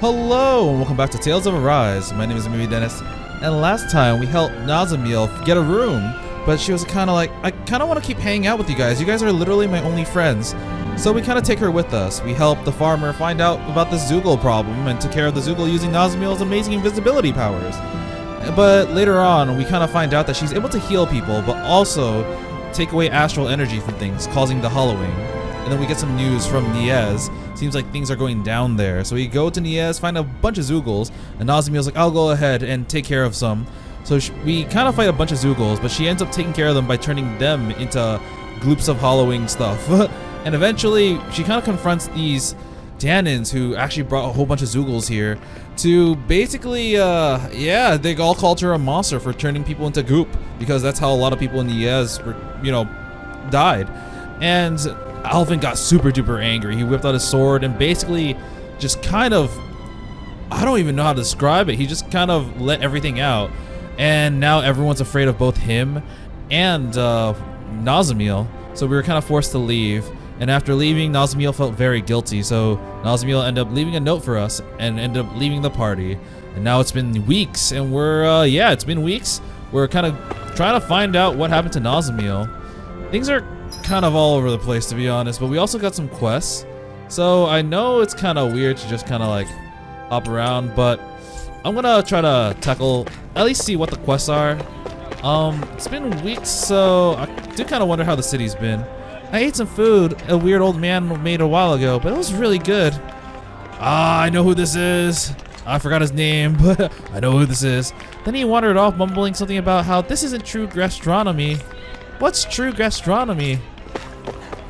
Hello and welcome back to Tales of Arise. My name is Maybe Dennis, and last time we helped Nazamiel get a room, but she was kind of like, I kind of want to keep hanging out with you guys. You guys are literally my only friends. So we kind of take her with us. We help the farmer find out about the Zoogle problem and took care of the Zoogle using Nazamiel's amazing invisibility powers. But later on, we kind of find out that she's able to heal people, but also take away astral energy from things, causing the hollowing. And then we get some news from Niez. Seems like things are going down there. So we go to Niez, find a bunch of Zoogles, and Nazamiel's like, I'll go ahead and take care of some. So we kind of fight a bunch of Zoogles, but she ends up taking care of them by turning them into gloops of hollowing stuff. And eventually, she kind of confronts these Dahnans who actually brought a whole bunch of Zoogles here to basically, they all called her a monster for turning people into goop, because that's how a lot of people in Niez were, died. And Alvin got super duper angry. He whipped out his sword and basically just kind of, I don't even know how to describe it. He just kind of let everything out. And now everyone's afraid of both him and Nazamiel. So we were kind of forced to leave. And after leaving, Nazamiel felt very guilty. So Nazamiel ended up leaving a note for us and ended up leaving the party. And now it's been weeks, and we're, it's been weeks. We're kind of trying to find out what happened to Nazamiel. Things are kind of all over the place, to be honest, but we also got some quests. So I know it's kind of weird to just kind of like hop around, but I'm gonna try to tackle, at least see what the quests are. It's been weeks, so I do kind of wonder how the city's been. I ate some food a weird old man made a while ago, but it was really good. I know who this is. I forgot his name, but I know who this is. Then he wandered off, mumbling something about how this isn't true gastronomy. What's true gastronomy?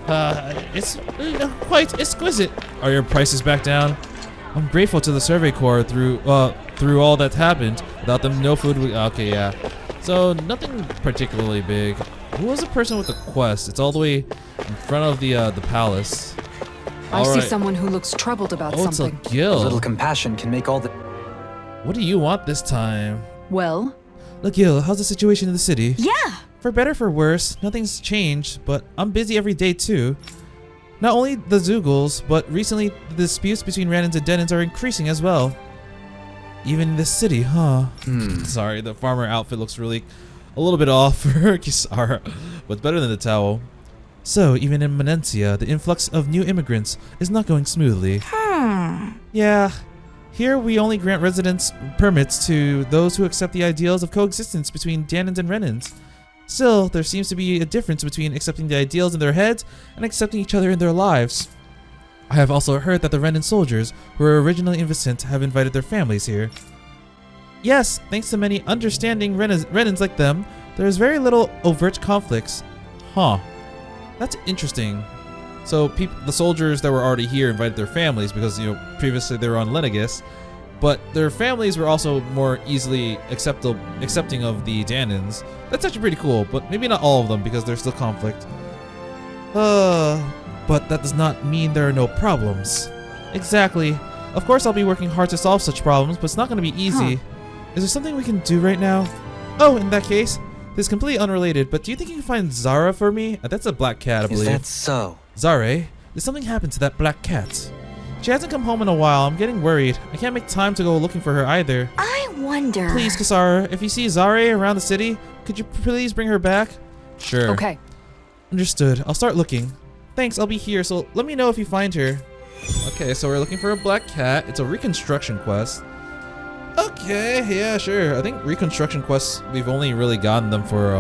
It's quite exquisite. Are your prices back down? I'm grateful to the Survey Corps through all that's happened. Without them, no food would. Okay, yeah. So nothing particularly big. Who was the person with the quest? It's all the way in front of the palace. I see someone who looks troubled about something. It's a Gil. A little compassion can make all the. What do you want this time? Well, look, Gil, how's the situation in the city? Yeah. For better or for worse, nothing's changed, but I'm busy every day too. Not only the Zoogles, but recently the disputes between Renans and Denans are increasing as well. Even in this city, huh? Sorry, the farmer outfit looks really a little bit off for Kisara, but better than the towel. So, even in Menencia, the influx of new immigrants is not going smoothly. Yeah, here we only grant residence permits to those who accept the ideals of coexistence between Dahnans and Renans. Still, there seems to be a difference between accepting the ideals in their heads and accepting each other in their lives. I have also heard that the Renan soldiers, who were originally in Vicent, have invited their families here. Yes, thanks to many understanding Renans like them, there is very little overt conflicts. Huh. That's interesting. So the soldiers that were already here invited their families because, previously they were on Lenegus, but their families were also more easily accepting of the Dahnans. That's actually pretty cool, but maybe not all of them because there's still conflict. But that does not mean there are no problems. Exactly. Of course I'll be working hard to solve such problems, but it's not going to be easy. Is there something we can do right now? Oh, in that case, this is completely unrelated, but do you think you can find Zara for me? That's a black cat, I believe. Is that so? Zare, did something happen to that black cat? She hasn't come home in a while. I'm getting worried. I can't make time to go looking for her either. I wonder. Please, Kisara, if you see Zare around the city, could you please bring her back? Sure. Okay. Understood. I'll start looking. Thanks, I'll be here, so let me know if you find her. Okay, so we're looking for a black cat. It's a reconstruction quest. Okay, yeah, sure. I think reconstruction quests, we've only really gotten them for,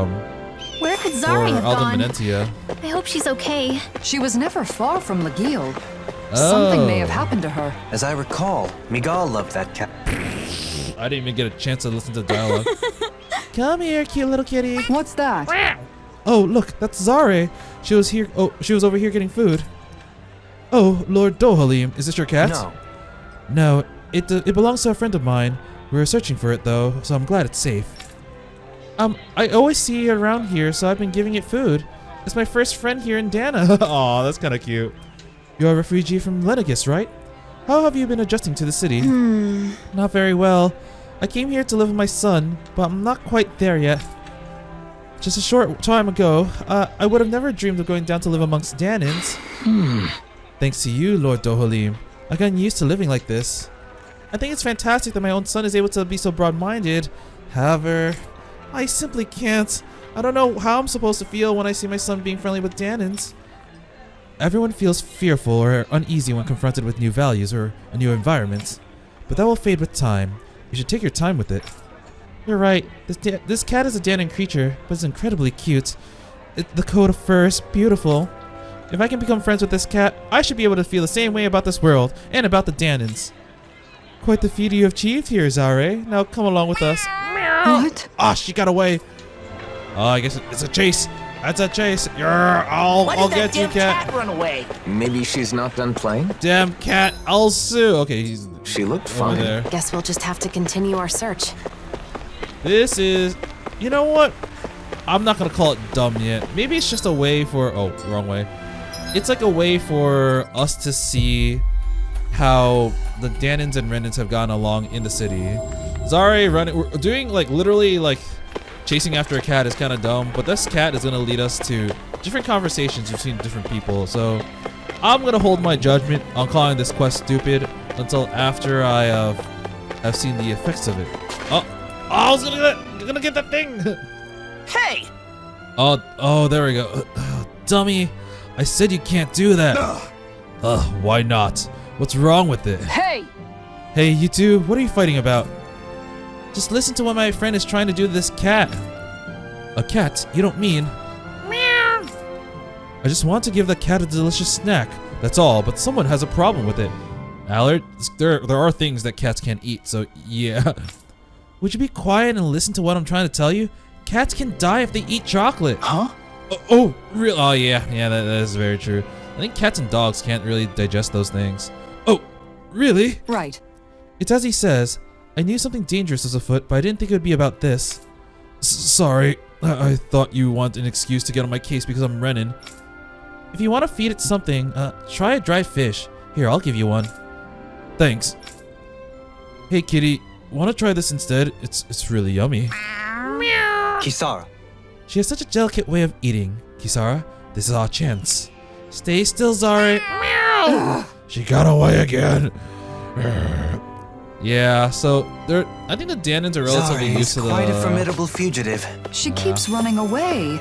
Where could Zari have gone? Menencia. I hope she's okay. She was never far from Legil. Something may have happened to her. As I recall, Miguel loved that cat. I didn't even get a chance to listen to dialogue. Come here, cute little kitty. What's that? Oh, look, that's Zare. She was here. Oh, she was over here getting food. Oh, Lord Dohalim, is this your cat? No. No, it belongs to a friend of mine. We were searching for it though, so I'm glad it's safe. I always see it around here, so I've been giving it food. It's my first friend here in Dahna. Aw, that's kind of cute. You're a refugee from Lenegus, right? How have you been adjusting to the city? Not very well. I came here to live with my son, but I'm not quite there yet. Just a short time ago, I would have never dreamed of going down to live amongst Dahnans. Thanks to you, Lord Dohalim, I've gotten used to living like this. I think it's fantastic that my own son is able to be so broad-minded. However, I simply can't. I don't know how I'm supposed to feel when I see my son being friendly with Dahnans. Everyone feels fearful or uneasy when confronted with new values or a new environment, but that will fade with time. You should take your time with it. You're right, this cat is a Dahnan creature, but it's incredibly cute. The coat of fur is beautiful. If I can become friends with this cat, I should be able to feel the same way about this world and about the Dahnans. Quite the feat you have achieved here, Zare. Now come along with us. What? Ah, she got away. Oh, I guess it's a chase. That's a chase. I'll get you, cat. Run away. Maybe she's not done playing? Damn cat, I'll sue. Okay, She looked over fine. there. Guess we'll just have to continue our search. This is, you know what? I'm not gonna call it dumb yet. Maybe it's just a way for, oh, wrong way. It's like a way for us to see how the Dahnans and Renans have gotten along in the city. Zare running, we're doing like literally like chasing after a cat is kind of dumb, but this cat is gonna lead us to different conversations between different people. So I'm gonna hold my judgment on calling this quest stupid until after I have seen the effects of it. Oh, I was gonna get that thing. Hey! Oh, there we go. Dummy, I said you can't do that. Why not? What's wrong with it? Hey! Hey, you two, what are you fighting about? Just listen to what my friend is trying to do to this cat. A cat? You don't mean? Meow. I just want to give the cat a delicious snack. That's all, but someone has a problem with it. Allard, there are things that cats can't eat, so yeah. Would you be quiet and listen to what I'm trying to tell you? Cats can die if they eat chocolate. Huh? Oh, real? Oh, yeah, that is very true. I think cats and dogs can't really digest those things. Oh, really? Right. It's as he says. I knew something dangerous was afoot, but I didn't think it would be about this. Sorry, I thought you want an excuse to get on my case because I'm Renan. If you want to feed it something, try a dry fish. Here, I'll give you one. Thanks. Hey, kitty, want to try this instead? It's really yummy. Kisara. She has such a delicate way of eating. Kisara, this is our chance. Stay still, Zare. She got away again. Yeah, so I think the Dahnans are relatively Zare used is to the. quite a formidable fugitive. She keeps running away.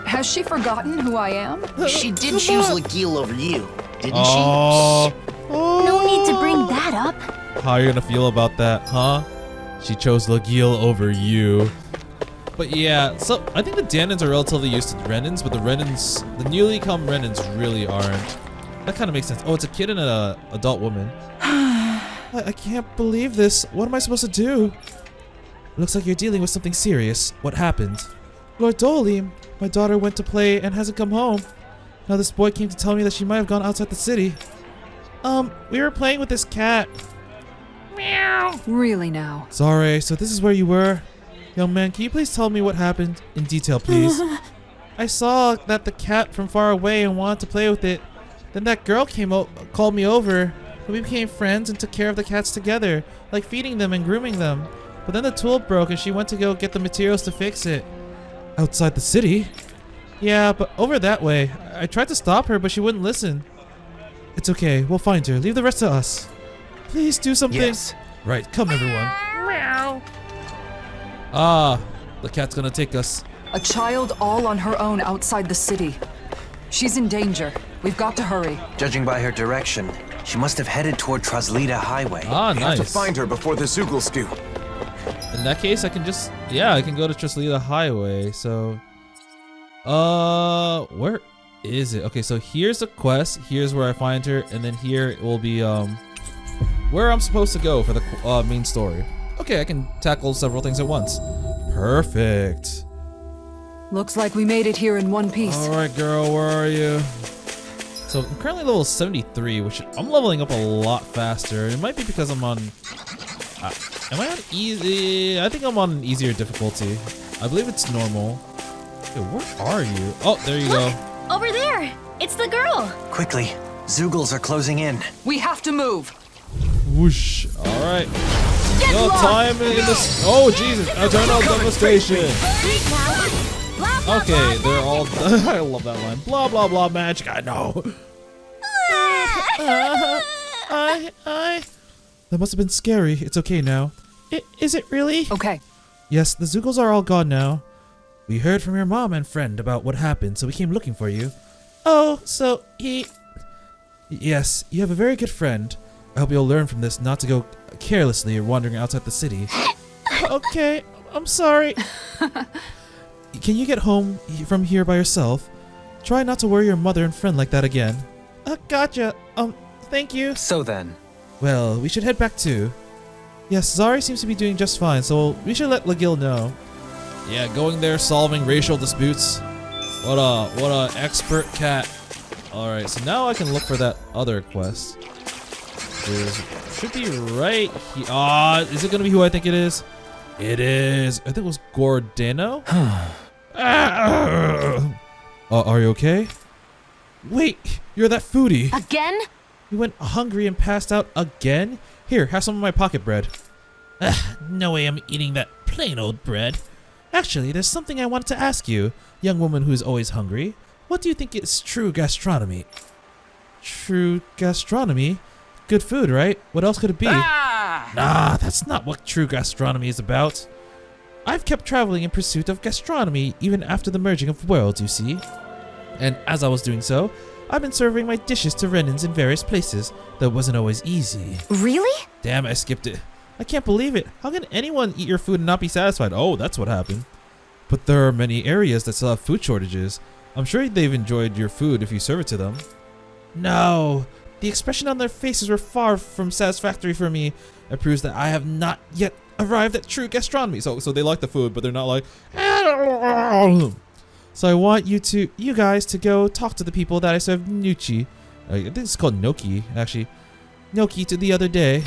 Has she forgotten who I am? She did choose Lagil over you, didn't Oh, No need to bring that up. how are you gonna feel about that, huh? She chose Lagil over you. But yeah, so I think the Dahnans are relatively used to the Renans, but the newly come Renans really aren't. That kind of makes sense. Oh, it's a kid and an adult woman. I can't believe this. What am I supposed to do? Looks like you're dealing with something serious. What happened? Lord Dolim, my daughter went to play and hasn't come home. Now this boy came to tell me that she might have gone outside the city. We were playing with this cat. Meow. Really now? Sorry, so this is where you were? Young man, can you please tell me what happened? In detail, please. I saw that the cat from far away and wanted to play with it. Then that girl called me over. We became friends and took care of the cats together, like feeding them and grooming them. But then the tool broke and she went to go get the materials to fix it. Outside the city? Yeah, but over that way. I tried to stop her, but she wouldn't listen. It's okay, we'll find her. Leave the rest to us. Please do something. Yes. Right, come everyone. Ah, the cat's gonna take us. A child all on her own outside the city. She's in danger. We've got to hurry. Judging by her direction, she must have headed toward Traslita Highway. Ah, We have to nice. find her before the Zoogles do. In that case, I can just, I can go to Traslita Highway. So, where is it? Okay, so here's the quest. Here's where I find her, and then here it will be where I'm supposed to go for the main story. Okay, I can tackle several things at once. Perfect. Looks like we made it here in one piece. All right, girl, where are you? So I'm currently level 73, which I'm leveling up a lot faster. It might be because I'm on. Am I on easy? I think I'm on an easier difficulty. I believe it's normal. Okay, where are you? Oh, there you go. Over there. It's the girl. Quickly, Zoogles are closing in. We have to move. Whoosh. All right. Get No lost. time in this. Oh Jesus! Eternal devastation. Wait now. Blah, blah, Okay, blah, they're all. I love that line. Blah blah blah. Magic. I know. That must have been scary. It's okay now. Is it really? Okay. Yes, the Zoogles are all gone now. We heard from your mom and friend about what happened, so we came looking for you. Oh, so he... Yes, you have a very good friend. I hope you'll learn from this not to go carelessly or wandering outside the city. Okay, I'm sorry. Can you get home from here by yourself? Try not to worry your mother and friend like that again. Gotcha. Thank you. So then, Well, we should head back too. Yes, Zari seems to be doing just fine, so we should let Legil know. Yeah, going there, solving racial disputes. What a expert cat. Alright, so now I can look for that other quest. Should be right here. Is it gonna be who I think it is? It is. I think it was Gordano. Are you okay? Wait, you're that foodie. Again? You went hungry and passed out again? Here, have some of my pocket bread. No way I'm eating that plain old bread. Actually, there's something I wanted to ask you, young woman who is always hungry. What do you think is true gastronomy? True gastronomy? Good food, right? What else could it be? Nah, that's not what true gastronomy is about. I've kept traveling in pursuit of gastronomy even after the merging of worlds, you see. And as I was doing so, I've been serving my dishes to Renans in various places. That wasn't always easy. Really? Damn, I skipped it. I can't believe it. How can anyone eat your food and not be satisfied? Oh, that's what happened. But there are many areas that still have food shortages. I'm sure they've enjoyed your food if you serve it to them. No, the expression on their faces were far from satisfactory for me. It proves that I have not yet arrived at true gastronomy. So they like the food, but they're not like... So I want you guys to go talk to the people that I served Nuchi. I think it's called Noki, actually. Noki to the other day.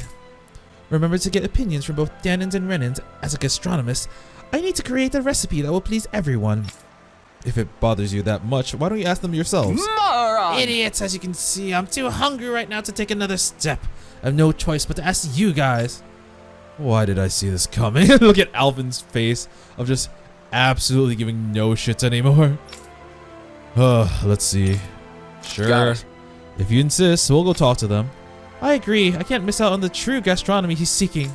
Remember to get opinions from both Dahnans and Renans. As a gastronomist, I need to create a recipe that will please everyone. If it bothers you that much, why don't you ask them yourselves? Moron! Idiots, as you can see, I'm too hungry right now to take another step. I have no choice but to ask you guys. Why did I see this coming? Look at Alvin's face of just absolutely giving no shits anymore. Let's see. Sure. If you insist, we'll go talk to them. I agree. I can't miss out on the true gastronomy he's seeking.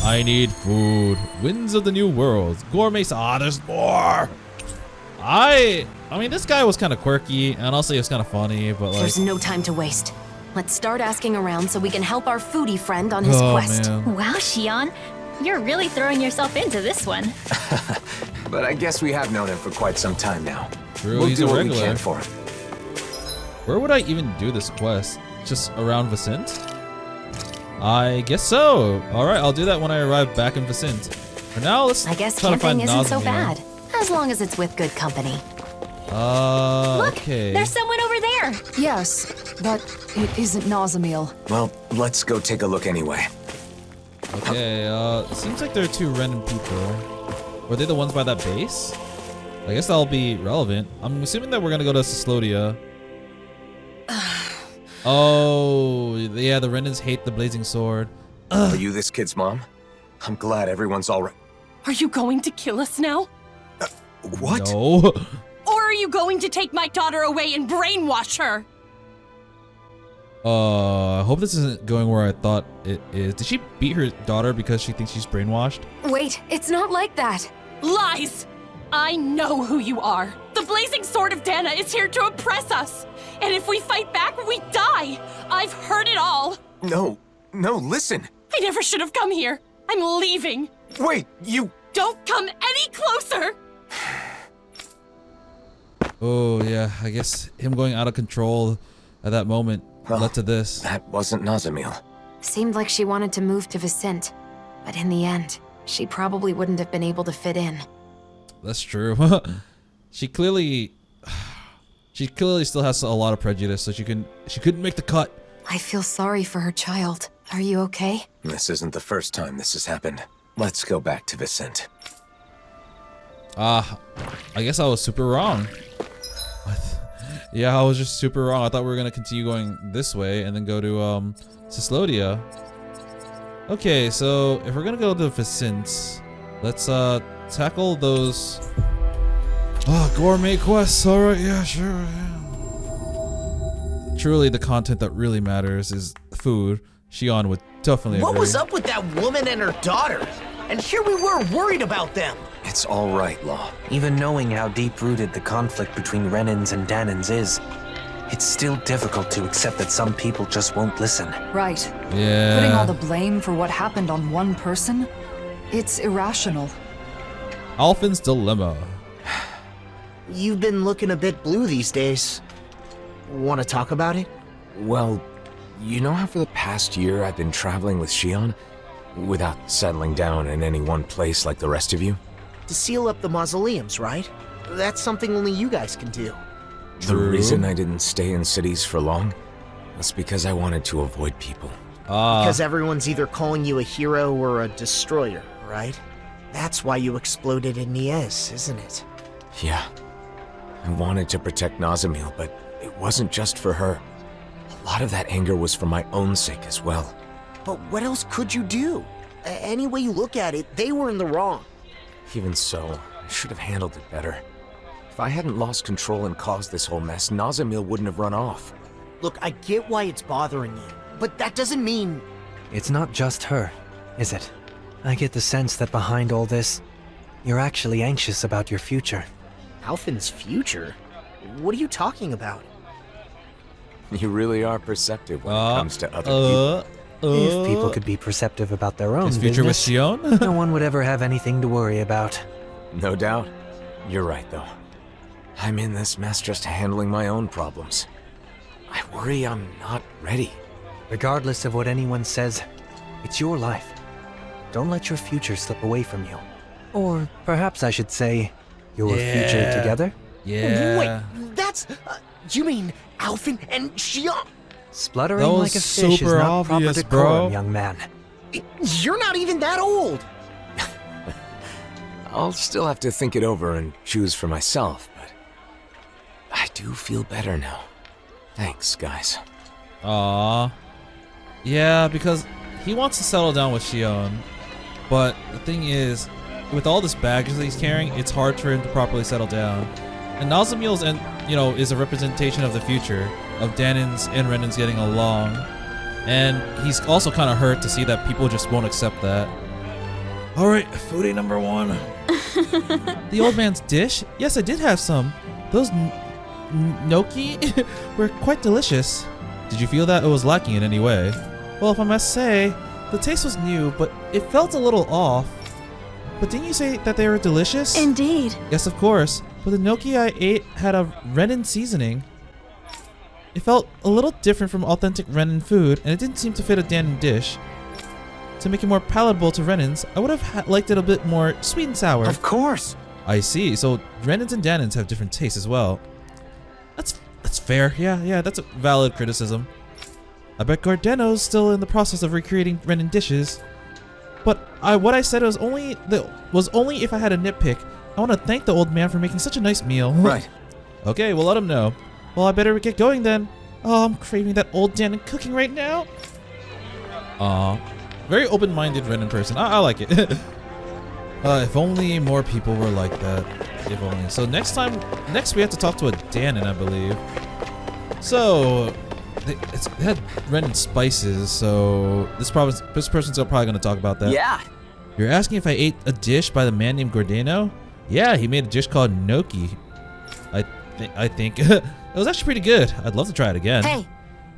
I need food. Winds of the New World. Gourmet. There's more. I mean, this guy was kind of quirky, and also he was kind of funny, but like... There's no time to waste. Let's start asking around so we can help our foodie friend on his quest. Man. Wow, Xion. You're really throwing yourself into this one. but I guess we have known him for quite some time now. True, We'll he's do a what regular. we can for him. Where would I even do this quest? Just around Vicent? I guess so. Alright, I'll do that when I arrive back in Vicent. For now, let's I guess try to find camping isn't so Nazimir. bad, as long as it's with good company. Look, Okay. there's someone over there. Yes, but it isn't Nazamil. Well, let's go take a look anyway. Okay, it seems like there are two Renan people. Were they the ones by that base? I guess that'll be relevant. I'm assuming that we're gonna go to Sislodia. Oh, yeah, the Renans hate the blazing sword. Are you this kid's mom? I'm glad everyone's all right. Are you going to kill us now? What? No. Or are you going to take my daughter away and brainwash her? I hope this isn't going where I thought it is. Did she beat her daughter because she thinks she's brainwashed? Wait, it's not like that. Lies! I know who you are. The blazing sword of Dahna is here to oppress us. And if we fight back, we die. I've heard it all. No, listen. I never should have come here. I'm leaving. Wait, you... Don't come any closer. Oh, yeah, I guess him going out of control at that moment led to this. That wasn't Nazamil. Seemed like she wanted to move to Vicent, but in the end, she probably wouldn't have been able to fit in. That's true. She clearly still has a lot of prejudice, so she couldn't make the cut. I feel sorry for her child. Are you okay? This isn't the first time this has happened. Let's go back to Vicent. I guess I was super wrong. Yeah, I was just super wrong. I thought we were gonna continue going this way and then go to Sislodia. Okay, so if we're gonna go to Vicent, let's tackle those gourmet quests. All right, yeah, sure. Yeah. Truly, the content that really matters is food. Xion would Definitely What agree. was up with that woman and her daughter? And here we were worried about them. It's all right, Law. Even knowing how deep-rooted the conflict between Renans and Dahnans is, it's still difficult to accept that some people just won't listen. Right. Yeah. Putting all the blame for what happened on one person? It's irrational. Alphin's dilemma. You've been looking a bit blue these days. Want to talk about it? Well, you know how for the past year I've been traveling with Shion? Without settling down in any one place like the rest of you? To seal up the mausoleums, right? That's something only you guys can do. The reason I didn't stay in cities for long was because I wanted to avoid people. Because everyone's either calling you a hero or a destroyer, right? That's why you exploded in Nies, isn't it? Yeah. I wanted to protect Nazamil, but it wasn't just for her. A lot of that anger was for my own sake as well. But what else could you do? Any way you look at it, they were in the wrong. Even so, I should have handled it better. If I hadn't lost control and caused this whole mess, Nazamil wouldn't have run off. Look, I get why it's bothering you, but that doesn't mean... It's not just her, is it? I get the sense that behind all this, you're actually anxious about your future. Alphin's future? What are you talking about? You really are perceptive when it comes to other people. If people could be perceptive about their own His future with business, Shion? no one would ever have anything to worry about. No doubt. You're right, though. I'm in this mess just handling my own problems. I worry I'm not ready. Regardless of what anyone says, it's your life. Don't let your future slip away from you. Or perhaps I should say, your future together? Yeah. Wait, that's... you mean Alphin and Shion? Spluttering That was like a fish is super not proper obvious, decorum, bro. young man. You're not even that old! I'll still have to think it over and choose for myself, but I do feel better now. Thanks, guys. Aww. Yeah, because he wants to settle down with Shion, but the thing is, with all this baggage that he's carrying, it's hard for him to properly settle down. And Nazamil's, is a representation of the future of Dahnans and Renans getting along, and he's also kind of hurt to see that people just won't accept that. All right, foodie number one. The old man's dish? Yes, I did have some. Those gnocchi were quite delicious. Did you feel that it was lacking in any way? Well, if I must say, the taste was new, but it felt a little off. But didn't you say that they were delicious? Indeed. Yes, of course. But the gnocchi I ate had a Renan seasoning. It felt a little different from authentic Renan food, and it didn't seem to fit a Dahnan dish. To make it more palatable to Renans, I would have liked it a bit more sweet and sour. Of course. I see. So Renans and Dahnans have different tastes as well. That's fair. Yeah, that's a valid criticism. I bet Gardeno's still in the process of recreating Renan dishes. But what I said was only if I had a nitpick. I want to thank the old man for making such a nice meal. Right. Okay, we'll let him know. Well, I better get going then. Oh, I'm craving that old Dahnan cooking right now. Very open-minded Renan person. I like it. If only more people were like that. If only. So next we have to talk to a Dahnan, I believe. So they had Renan spices. So this person's probably going to talk about that. Yeah. You're asking if I ate a dish by the man named Gordeno? Yeah, he made a dish called gnocchi. I think it was actually pretty good. I'd love to try it again. Hey,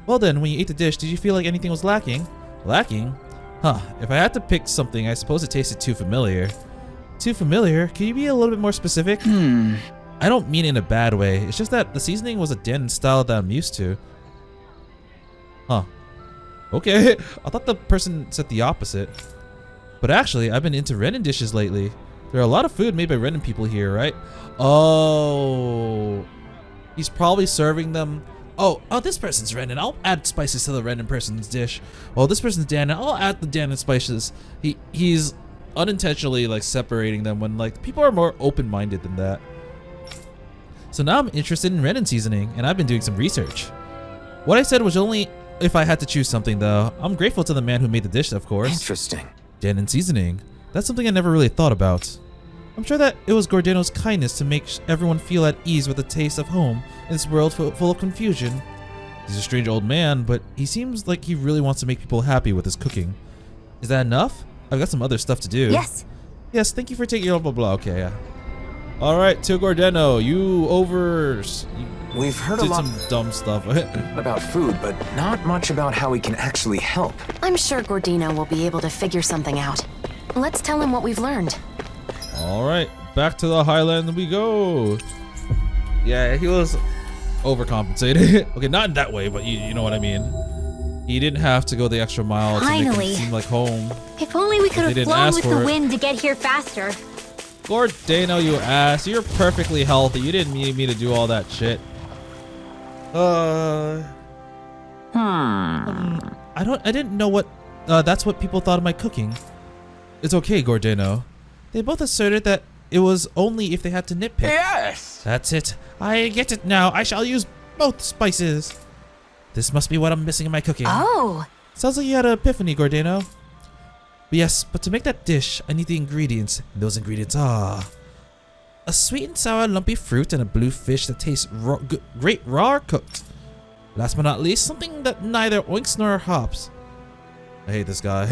Well then, when you ate the dish, did you feel like anything was lacking? Lacking? Huh, if I had to pick something, I suppose it tasted too familiar. Too familiar? Can you be a little bit more specific? I don't mean in a bad way. It's just that the seasoning was a Dahnan style that I'm used to. Huh. Okay, I thought the person said the opposite. But actually, I've been into Renan dishes lately. There are a lot of food made by Renan people here, right? Oh. He's probably serving them. Oh, this person's Renan. I'll add spices to the Renan person's dish. Oh, this person's Dahnan. I'll add the Dahnan spices. He's unintentionally like separating them when like people are more open-minded than that. So now I'm interested in Renan seasoning, and I've been doing some research. What I said was only if I had to choose something, though. I'm grateful to the man who made the dish, of course. Interesting. Dahnan seasoning. That's something I never really thought about. I'm sure that it was Gordeno's kindness to make everyone feel at ease with the taste of home in this world full of confusion. He's a strange old man, but he seems like he really wants to make people happy with his cooking. Is that enough? I've got some other stuff to do. Yes. Yes, thank you for taking your blah blah. Okay, yeah. All right, Tio Gordeno, We've heard a did lot some dumb stuff. about food, but not much about how we can actually help. I'm sure Gordino will be able to figure something out. Let's tell him what we've learned. All right, back to the Highland we go. Yeah, he was overcompensated. Okay, not in that way, but you know what I mean. He didn't have to go the extra mile to make Finally. it seem like home. If only we could They have didn't flown ask with for the it. wind to get here faster. Gordano, you ass. You're perfectly healthy. You didn't need me to do all that shit. I didn't know what, that's what people thought of my cooking. It's okay, Gordano. They both asserted that it was only if they had to nitpick. Yes! That's it. I get it now. I shall use both spices. This must be what I'm missing in my cooking. Oh, Sounds like you had an epiphany, Gordano. But yes, but to make that dish, I need the ingredients. And those ingredients are a sweet and sour lumpy fruit and a blue fish that tastes great raw cooked. Last but not least, something that neither oinks nor hops. I hate this guy.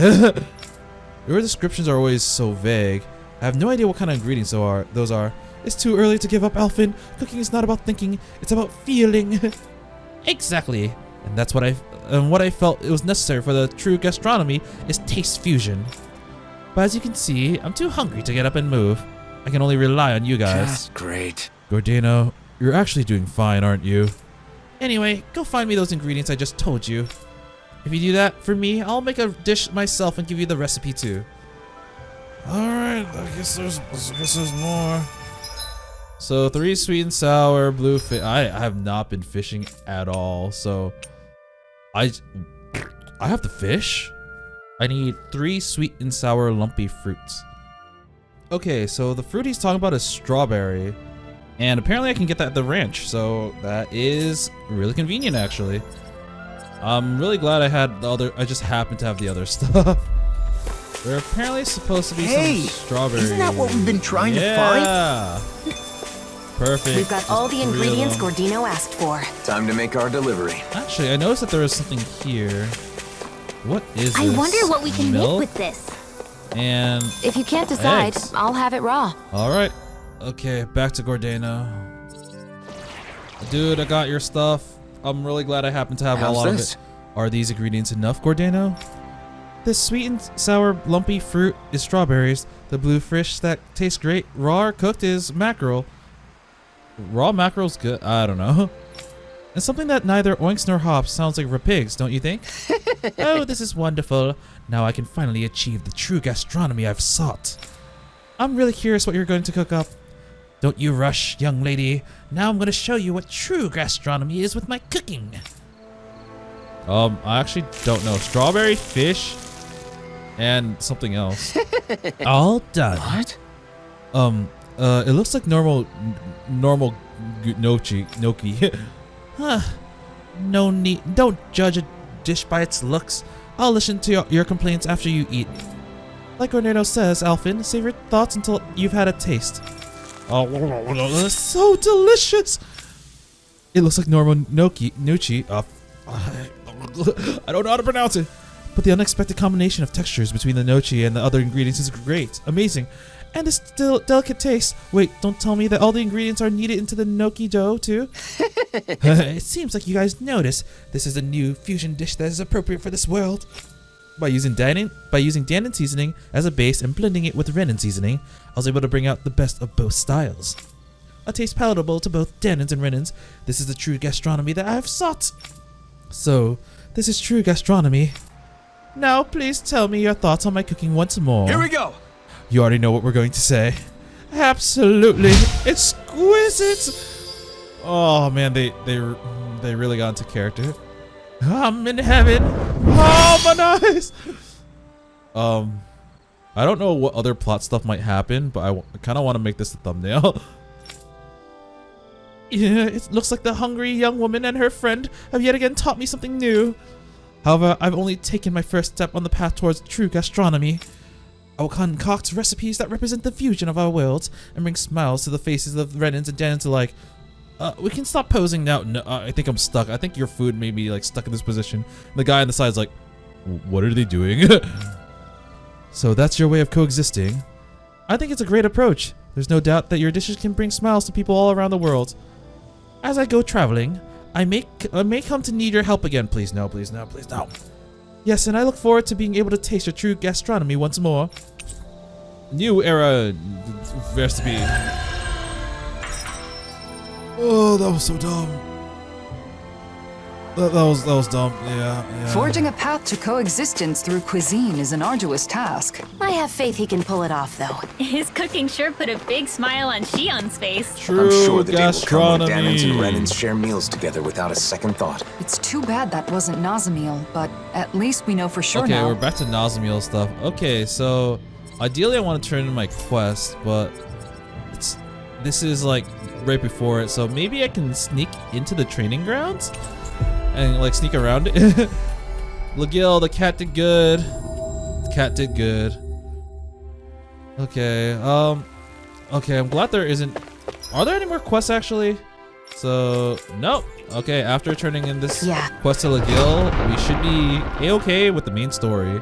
Your descriptions are always so vague. I have no idea what kind of ingredients those are. It's too early to give up, Alphin. Cooking is not about thinking, it's about feeling. Exactly. And that's what I felt it was necessary for the true gastronomy is taste fusion. But as you can see, I'm too hungry to get up and move. I can only rely on you guys. Just great. Gordano, you're actually doing fine, aren't you? Anyway, go find me those ingredients I just told you. If you do that for me, I'll make a dish myself and give you the recipe too. Alright, I guess there's more. So 3 sweet and sour blue fish. I have not been fishing at all, so I have the fish. I need 3 sweet and sour lumpy fruits. Okay, so the fruit he's talking about is strawberry, and apparently I can get that at the ranch, so that is really convenient actually. I'm really glad I had the other. I just happened to have the other stuff. There are apparently supposed to be some strawberries. Isn't that what we've been trying to Yeah. Perfect. we've got Just all the 3 of ingredients them. Gordino asked for. Time to make our delivery. Actually, I noticed that there was something here. What is I this? wonder what we can Milk make with this. and If you can't decide, eggs. I'll have it raw. All right. Okay, back to Gordano. Dude, I got your stuff. I'm really glad I happen to have a How's lot this? of it. Are these ingredients enough, Gordano? This sweet and sour lumpy fruit is strawberries. The blue fish that tastes great raw or cooked is mackerel. Raw mackerel's good. I don't know. And something that neither oinks nor hops sounds like rapigs, don't you think? Oh, this is wonderful. Now I can finally achieve the true gastronomy I've sought. I'm really curious what you're going to cook up. Don't you rush, young lady. Now I'm going to show you what true gastronomy is with my cooking. I actually don't know. Strawberry, fish, and something else. All done. What? It looks like normal gnocchi. Huh. No need. Don't judge a dish by its looks. I'll listen to your complaints after you eat. Like Ornado says, Alphin, save your thoughts until you've had a taste. Oh, it's so delicious! It looks like normal gnocchi. I don't know how to pronounce it. But the unexpected combination of textures between the gnocchi and the other ingredients is great, amazing. And this delicate taste. Wait, don't tell me that all the ingredients are kneaded into the gnocchi dough too? It seems like you guys notice this is a new fusion dish that is appropriate for this world. By using Dahnan seasoning as a base and blending it with Renan seasoning, I was able to bring out the best of both styles. A taste palatable to both Dahnans and Renans. This is the true gastronomy that I have sought. So, this is true gastronomy. Now, please tell me your thoughts on my cooking once more. Here we go. You already know what we're going to say. Absolutely exquisite. Oh man, they really got into character. I'm in heaven. Harmonize. I don't know what other plot stuff might happen, but I kind of want to make this a thumbnail. Yeah, it looks like the hungry young woman and her friend have yet again taught me something new. However, I've only taken my first step on the path towards true gastronomy. I will concoct recipes that represent the fusion of our worlds and bring smiles to the faces of Renans and Dahnans alike. We can stop posing now. No, I think I'm stuck. I think your food may be like stuck in this position. The guy on the side's like, what are they doing? So that's your way of coexisting. I think it's a great approach. There's no doubt that your dishes can bring smiles to people all around the world. As I go traveling, I may come to need your help again. Please no, please no, please no. Yes, and I look forward to being able to taste your true gastronomy once more. New era recipe. Oh, that was so dumb. That was dumb. Yeah. Forging a path to coexistence through cuisine is an arduous task. I have faith he can pull it off, though. His cooking sure put a big smile on Shion's face. True I'm sure the day will come when gastronomy. Dahnans and Renans share meals together without a second thought. It's too bad that wasn't Nazamiel, but at least we know for sure Okay, now. we're back to Nazamiel stuff. Okay, so ideally I want to turn in my quest, but this is like right before it, so maybe I can sneak into the training grounds and like sneak around it. Legil, the cat did good. The cat did good. Okay, okay, I'm glad there isn't. Are there any more quests actually? So nope. Okay, after turning in this quest to Legil, we should be a-okay with the main story.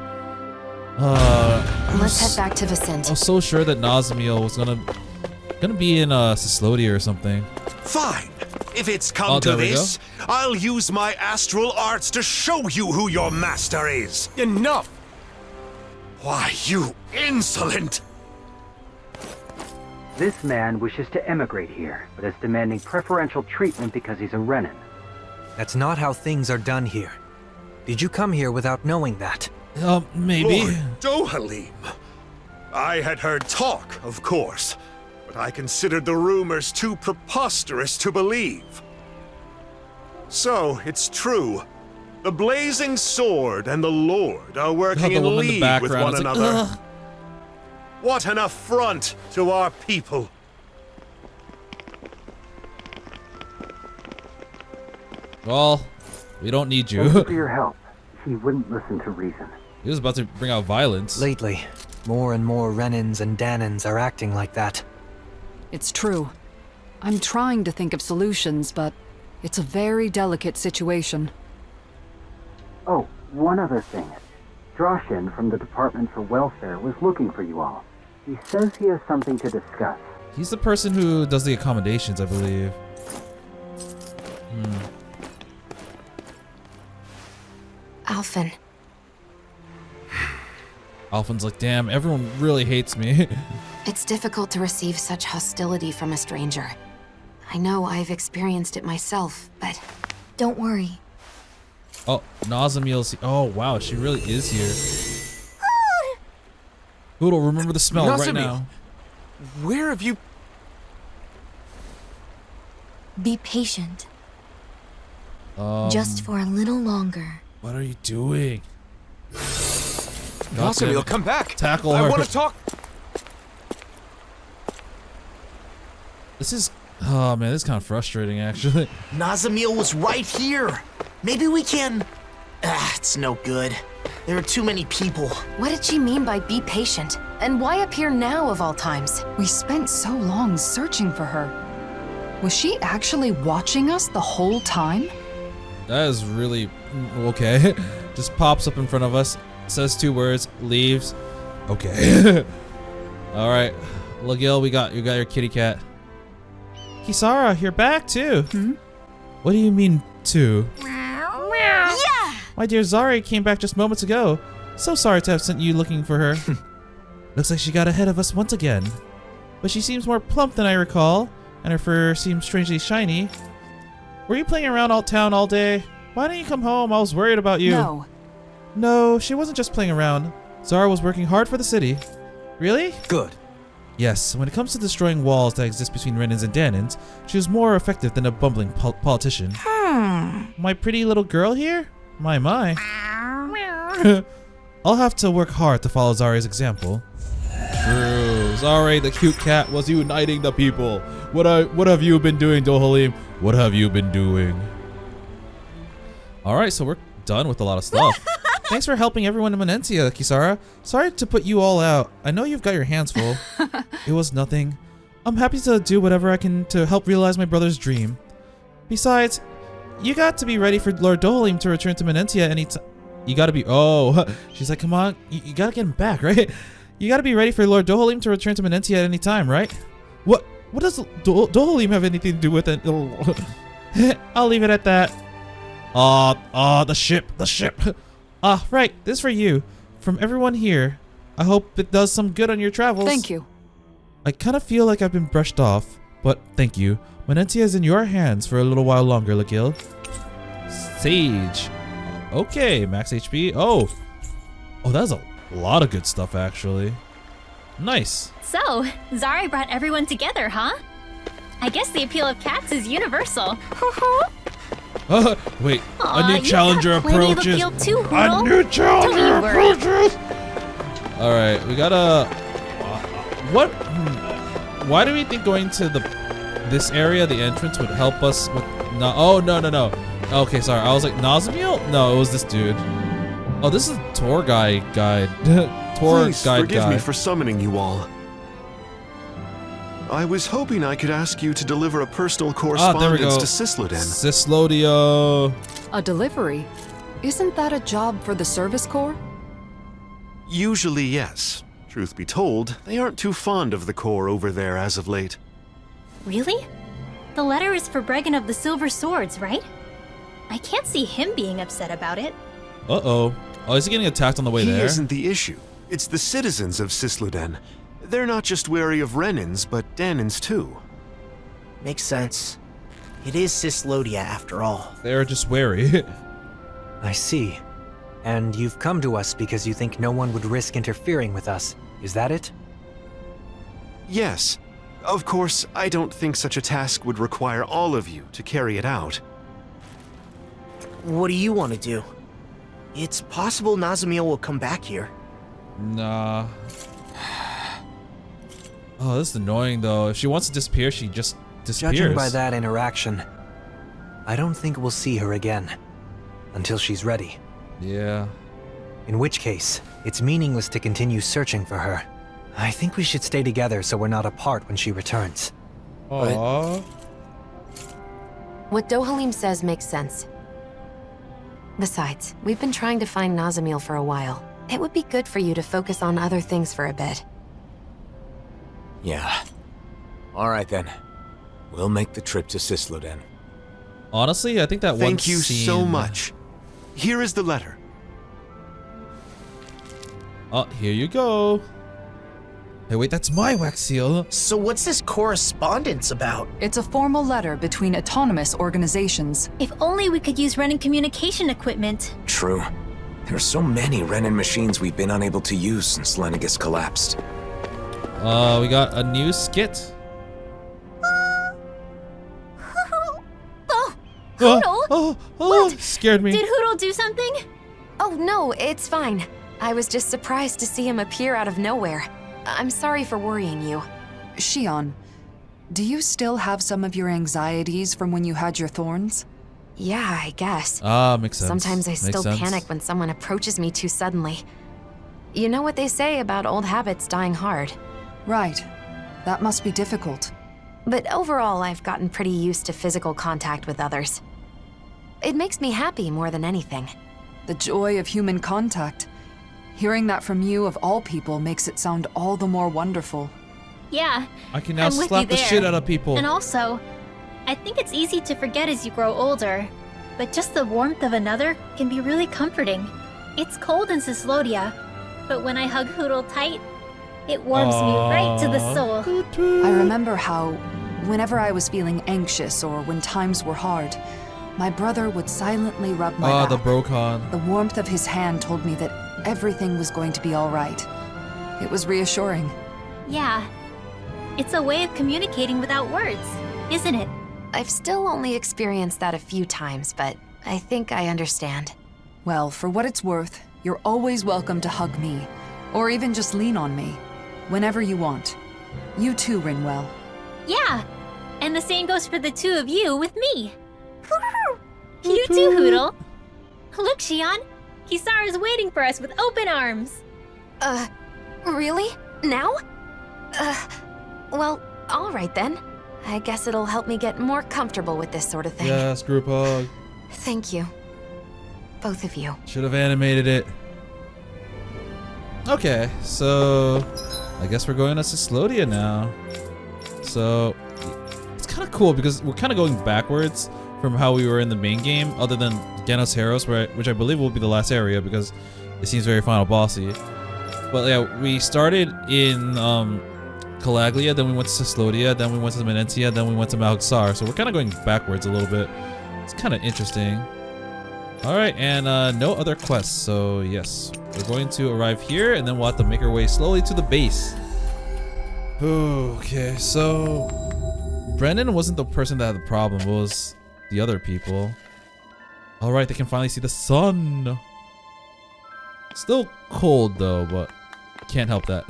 Let's head back to Vicent. I was so sure that Nazamiel was gonna be in Cislodier or something. Fine. If it's come to this, I'll use my astral arts to show you who your master is. Enough! Why, you insolent! This man wishes to emigrate here, but is demanding preferential treatment because he's a Renan. That's not how things are done here. Did you come here without knowing that? Maybe. Lord Dohalim. I had heard talk, of course, but I considered the rumors too preposterous to believe. So, it's true. The Blazing Sword and the Lord are working in league with one another. What an affront to our people. Well, we don't need you. Thank you for your help. He wouldn't listen to reason. He was about to bring out violence. Lately, more and more Renans and Dahnans are acting like that. It's true. I'm trying to think of solutions, but it's a very delicate situation. Oh, one other thing. Droshin from the Department for Welfare was looking for you all. He says he has something to discuss. He's the person who does the accommodations, I believe. Alphen. Alphen's like, damn, everyone really hates me. It's difficult to receive such hostility from a stranger. I know I've experienced it myself, but don't worry. Oh, Nazamiel's. Oh, wow, she really is here. Hoodle, remember the smell right now. Where have you... Be patient. Just for a little longer. What are you doing? Nazamiel, come back! Tackle her. I want to talk... This is... Oh, man, this is kind of frustrating, actually. Nazamiel was right here. Maybe we can... it's no good. There are too many people. What did she mean by be patient? And why appear now of all times? We spent so long searching for her. Was she actually watching us the whole time? That is really... Okay. Just pops up in front of us, says 2 words, leaves. Okay. Alright. Legil, you got your kitty cat. Kisara, you're back too. What do you mean, too? Yeah! My dear Zari came back just moments ago. So sorry to have sent you looking for her. Looks like she got ahead of us once again. But she seems more plump than I recall, and her fur seems strangely shiny. Were you playing around town all day? Why didn't you come home? I was worried about you. No. No, she wasn't just playing around. Zara was working hard for the city. Really? Good. Yes, when it comes to destroying walls that exist between Renans and Dahnans, she was more effective than a bumbling politician. My pretty little girl here? My. I'll have to work hard to follow Zari's example. True. Zari, the cute cat, was uniting the people. What have you been doing, Dohalim? What have you been doing? Alright, so we're done with a lot of stuff. Thanks for helping everyone in Menencia, Kisara. Sorry to put you all out. I know you've got your hands full. It was nothing. I'm happy to do whatever I can to help realize my brother's dream. Besides, you got to be ready for Lord Dohalim to return to Menentia any time. You gotta be. Oh, she's like, come on, you gotta get him back, right? You gotta be ready for Lord Dohalim to return to Menentia at any time, right? What does Dohalim have anything to do with it? I'll leave it at that. The ship. Right, this is for you. From everyone here, I hope it does some good on your travels. Thank you. I kind of feel like I've been brushed off, but thank you. Menentia is in your hands for a little while longer, Lagil. Sage. Okay, max HP. Oh, that's a lot of good stuff, actually. Nice. So, Zari brought everyone together, huh? I guess the appeal of cats is universal. Wait, Aw, a new challenger you got plenty of approaches. appeal too, A Hoodle. new Don't challenger you worry. approaches. All right, we gotta. What? Why do we think going to this area, the entrance, would help us with? No. Oh no. Okay, sorry. I was like Nazamiel. No, it was this dude. Oh, this is tour guide. Please forgive guy. me for summoning you all. I was hoping I could ask you to deliver a personal correspondence to Cisloden. Cislodia. A delivery? Isn't that a job for the Service Corps? Usually, yes. Truth be told, they aren't too fond of the Corps over there as of late. Really? The letter is for Bregan of the Silver Swords, right? I can't see him being upset about it. Uh-oh. Oh, is he getting attacked on the way He there? isn't the issue. It's the citizens of Cisloden. They're not just wary of Renans, but Dahnans too. Makes sense. It is Cislodia after all. They're just wary. I see. And you've come to us because you think no one would risk interfering with us. Is that it? Yes. Of course, I don't think such a task would require all of you to carry it out. What do you want to do? It's possible Nazamiel will come back here. Nah. Oh, this is annoying though. If she wants to disappear, she just disappears. Judging by that interaction, I don't think we'll see her again. Until she's ready. Yeah. In which case, it's meaningless to continue searching for her. I think we should stay together so we're not apart when she returns. Aww. What Dohalim says makes sense. Besides, we've been trying to find Nazamiel for a while. It would be good for you to focus on other things for a bit. Yeah. Alright then. We'll make the trip to Cisloden. Honestly, I think that one Thank you scene... so much. Here is the letter. Oh, here you go. Hey, wait, that's my wax seal. So what's this correspondence about? It's a formal letter between autonomous organizations. If only we could use Renan communication equipment. True. There are so many Renan machines we've been unable to use since Lennigus collapsed. We got a new skit. Oh, Hoodle! What? Scared me. Did Hoodle do something? Oh no, it's fine. I was just surprised to see him appear out of nowhere. I'm sorry for worrying you. Shion, do you still have some of your anxieties from when you had your thorns? Yeah, I guess. Makes sense. Sometimes I Makes still sense. panic when someone approaches me too suddenly. You know what they say about old habits dying hard. Right. That must be difficult. But overall, I've gotten pretty used to physical contact with others. It makes me happy more than anything. The joy of human contact. Hearing that from you, of all people, makes it sound all the more wonderful. Yeah. I can now I'm with slap you the there. shit out of people. And also, I think it's easy to forget as you grow older, but just the warmth of another can be really comforting. It's cold in Cislodia, but when I hug Hoodle tight, it warms me right to the soul. I remember how, whenever I was feeling anxious or when times were hard, my brother would silently rub my back. The Brocon. The warmth of his hand told me that everything was going to be all right. It was reassuring. Yeah. It's a way of communicating without words, isn't it? I've still only experienced that a few times, but I think I understand. Well, for what it's worth, you're always welcome to hug me, or even just lean on me, whenever you want. You too, Rinwell. Yeah. And the same goes for the two of you with me. You too, Hoodle. Look, Shion. Kisara's waiting for us with open arms. Really? Now? Well, All right then. I guess it'll help me get more comfortable with this sort of thing. Yes, group hug. Thank you. Both of you. Should have animated it. Okay, so I guess we're going to Cyslodia now. So it's kind of cool because we're kind of going backwards from how we were in the main game, other than Genos Heros, which I believe will be the last area because it seems very final bossy. But yeah, we started in Calaglia, then we went to Cyslodia, then we went to Menencia, then we went to Malxar. So we're kind of going backwards a little bit. It's kind of interesting. Alright, and no other quests, so yes. We're going to arrive here, and then we'll have to make our way slowly to the base. Okay, so Brennan wasn't the person that had the problem, it was the other people. Alright, they can finally see the sun. Still cold though, but can't help that.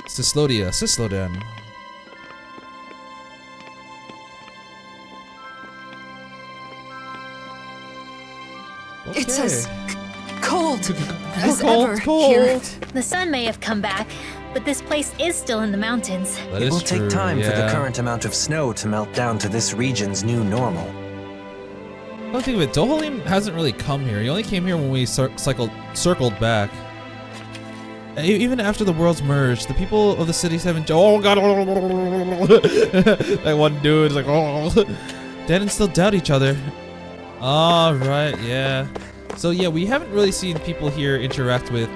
Cyslodan. Okay. It's as cold as ever here. The sun may have come back, but this place is still in the mountains. It will take time for the current amount of snow to melt down to this region's new normal. Don't think of it. Dohalim hasn't really come here. He only came here when we circled back. Even after the worlds merged, the people of the cities haven't. Oh god! That one dude is like, oh. Dahnan still doubt each other. All right, yeah. So yeah, we haven't really seen people here interact with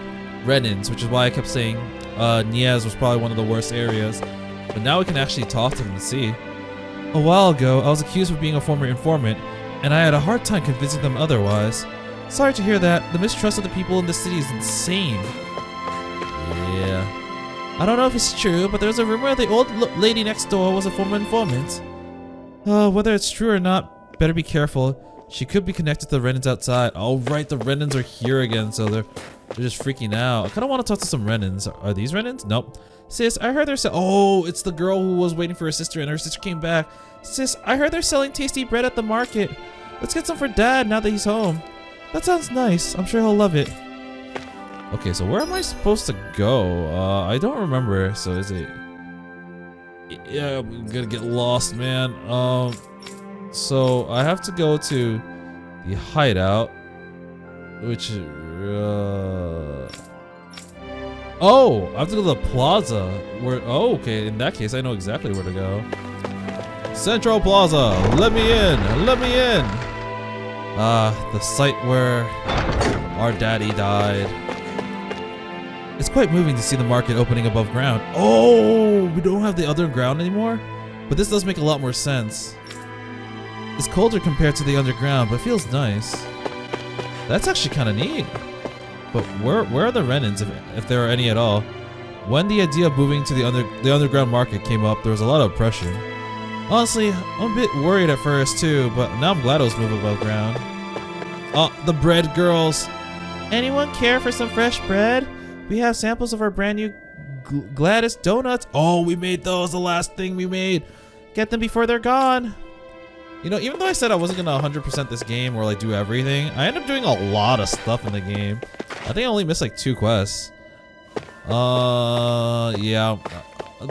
Renans, which is why I kept saying Niaz was probably one of the worst areas. But now we can actually talk to them and see. A while ago, I was accused of being a former informant, and I had a hard time convincing them otherwise. Sorry to hear that. The mistrust of the people in the city is insane. Yeah. I don't know if it's true, but there's a rumor the old lady next door was a former informant. Whether it's true or not, better be careful. She could be connected to the Renans outside. Oh right, the Renans are here again, so they're just freaking out. I kind of want to talk to some Renans. Are these Renans? Nope. Sis, I heard they're oh, it's the girl who was waiting for her sister and her sister came back. Sis, I heard they're selling tasty bread at the market. Let's get some for Dad now that he's home. That sounds nice. I'm sure he'll love it. Okay, so where am I supposed to go? I don't remember. So is it? Yeah, I'm gonna get lost, man. So I have to go to the hideout, which oh, I have to go to the plaza. Where? Oh, okay. In that case, I know exactly where to go. Central Plaza. Let me in. Let me in. The site where our daddy died. It's quite moving to see the market opening above ground. Oh, we don't have the underground anymore? But this does make a lot more sense. It's colder compared to the underground, but feels nice. That's actually kind of neat. But where are the Renans, if there are any at all? When the idea of moving to the underground market came up, there was a lot of pressure. Honestly, I'm a bit worried at first too, but now I'm glad I was moving above ground. Oh, the bread girls. Anyone care for some fresh bread? We have samples of our brand new Gladys donuts. Oh, we made those, the last thing we made. Get them before they're gone. You know, even though I said I wasn't gonna 100% this game or like do everything, I ended up doing a lot of stuff in the game. I think I only missed like 2 quests. Yeah.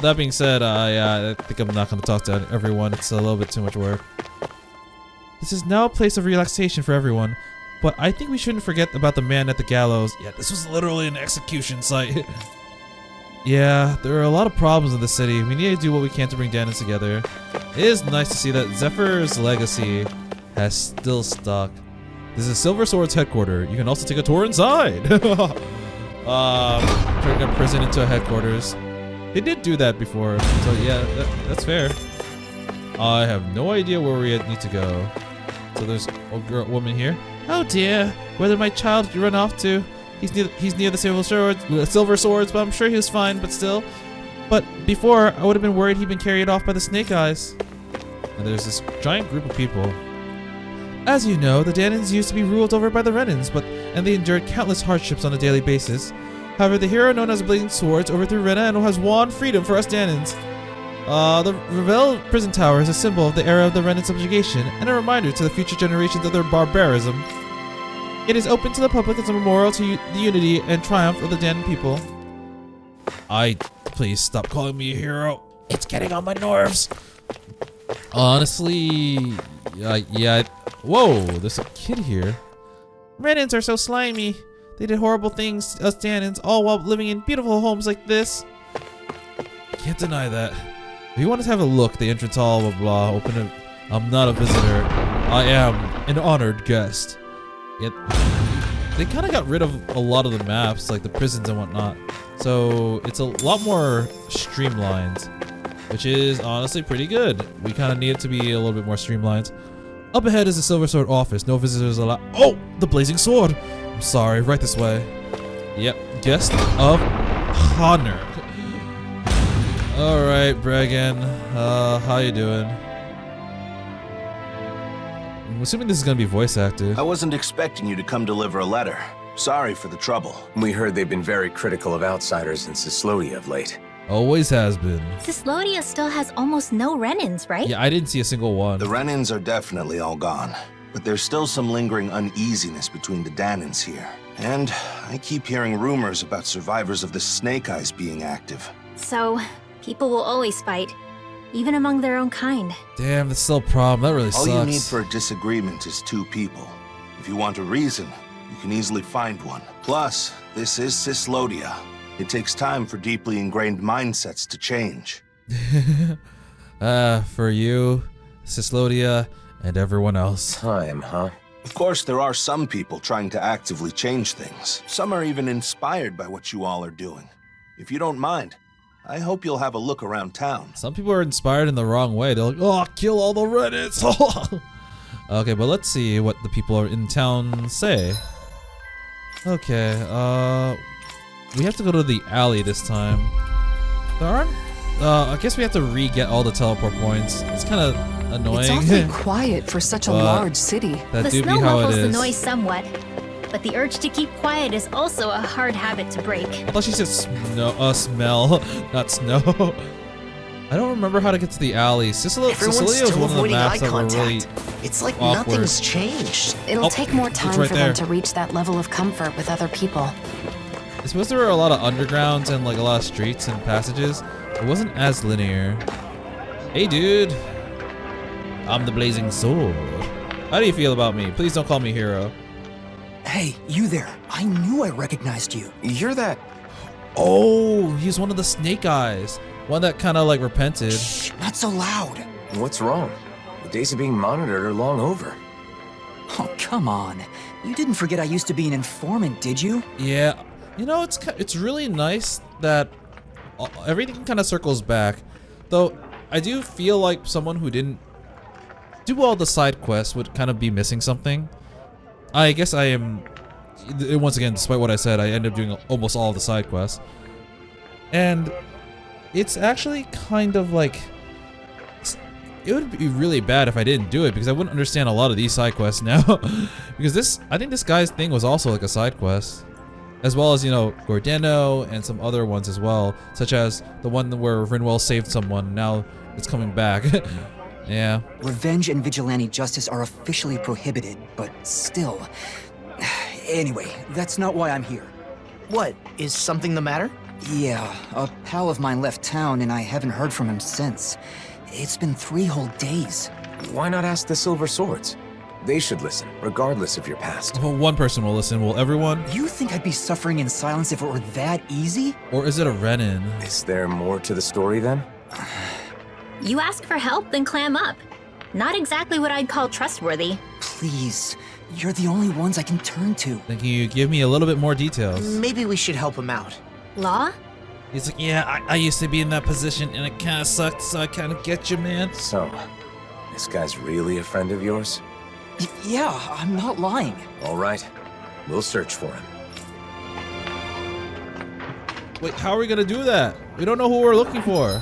That being said, yeah, I think I'm not gonna talk to everyone. It's a little bit too much work. This is now a place of relaxation for everyone, but I think we shouldn't forget about the man at the gallows. Yeah, this was literally an execution site. Yeah, there are a lot of problems in the city. We need to do what we can to bring Dahnan together. It is nice to see that Zephyr's legacy has still stuck. This is Silver Sword's headquarters. You can also take a tour inside. Turning a prison into a headquarters. They did do that before, so yeah, that's fair. I have no idea where we need to go. So there's a woman here. Oh dear, where did my child run off to? He's near the silver swords, but I'm sure he was fine, but still. But before, I would have been worried he'd been carried off by the Snake Eyes. And there's this giant group of people. As you know, the Dahnans used to be ruled over by the Renans, and they endured countless hardships on a daily basis. However, the hero known as Blazing Swords overthrew Rena and has won freedom for us Dahnans. The Revel Prison Tower is a symbol of the era of the Renan subjugation, and a reminder to the future generations of their barbarism. It is open to the public as a memorial to the unity and triumph of the Dahnan people. Please stop calling me a hero. It's getting on my nerves. Honestly, yeah. Whoa, there's a kid here. Renans are so slimy. They did horrible things to us Dahnans, all while living in beautiful homes like this. Can't deny that. If you want to have a look, the entrance hall, blah blah. Open it. I'm not a visitor. I am an honored guest. Yet they kind of got rid of a lot of the maps, like the prisons and whatnot. So it's a lot more streamlined, which is honestly pretty good. We kind of need it to be a little bit more streamlined. Up ahead is the Silver Sword office. No visitors allowed. Oh, the Blazing Sword. I'm sorry, right this way. Yep, guest of honor. All right, Bregan. How you doing? I'm assuming this is gonna be voice acted. I wasn't expecting you to come deliver a letter. Sorry for the trouble. We heard they've been very critical of outsiders in Cislodia of late. Always has been. Cislodia still has almost no Renans, right? Yeah, I didn't see a single one. The Renans are definitely all gone, but there's still some lingering uneasiness between the Dahnans here. And I keep hearing rumors about survivors of the Snake Eyes being active. So, people will always fight, even among their own kind. Damn, that's still a problem. That really sucks. All you need for a disagreement is two people. If you want a reason, you can easily find one. Plus, this is Cislodia. It takes time for deeply ingrained mindsets to change. For you, Cislodia, and everyone else. Time, huh? Of course, there are some people trying to actively change things. Some are even inspired by what you all are doing. If you don't mind, I hope you'll have a look around town. Some people are inspired in the wrong way. They're like, oh, kill all the Reddits. Okay, but let's see what the people are in town say. Okay, we have to go to the alley this time. There aren't, I guess we have to re-get all the teleport points. It's kind of annoying. It's awfully quiet for such a large city. That The do be snow how muffles it the is. noise somewhat, but the urge to keep quiet is also a hard habit to break. I thought she said smell, not snow. I don't remember how to get to the alley. Everyone's Cecilia was still one of the avoiding maps eye that were really contact. It's like awkward. nothing's changed. It'll take more time right for there. them to reach that level of comfort with other people. I suppose there were a lot of undergrounds and like a lot of streets and passages. It wasn't as linear. Hey dude, I'm the Blazing Sword. How do you feel about me? Please don't call me hero. Hey, you there. I knew I recognized you. You're that... Oh, he's one of the Snake Eyes. One that kind of like repented. Shh, not so loud. What's wrong? The days of being monitored are long over. Oh, come on. You didn't forget I used to be an informant, did you? Yeah, you know, it's really nice that everything kind of circles back. Though, I do feel like someone who didn't do all the side quests would kind of be missing something. I guess I am, once again, despite what I said, I ended up doing almost all of the side quests. And it's actually kind of like, it would be really bad if I didn't do it because I wouldn't understand a lot of these side quests now. Because I think this guy's thing was also like a side quest. As well as, you know, Gordeno and some other ones as well, such as the one where Rinwell saved someone, now it's coming back. Yeah. Revenge and vigilante justice are officially prohibited, but still. Anyway, that's not why I'm here. What? Is something the matter? Yeah, a pal of mine left town and I haven't heard from him since. It's been 3 whole days. Why not ask the Silver Swords? They should listen, regardless of your past. Well, one person will listen. Will everyone? You think I'd be suffering in silence if it were that easy? Or is it a Renan? Is there more to the story then? You ask for help, then clam up. Not exactly what I'd call trustworthy. Please, you're the only ones I can turn to. Can you give me a little bit more details? Maybe we should help him out. Law? He's like, yeah, I used to be in that position and it kind of sucked, so I kind of get you, man. So, this guy's really a friend of yours? Yeah, I'm not lying. All right, we'll search for him. Wait, how are we gonna do that? We don't know who we're looking for.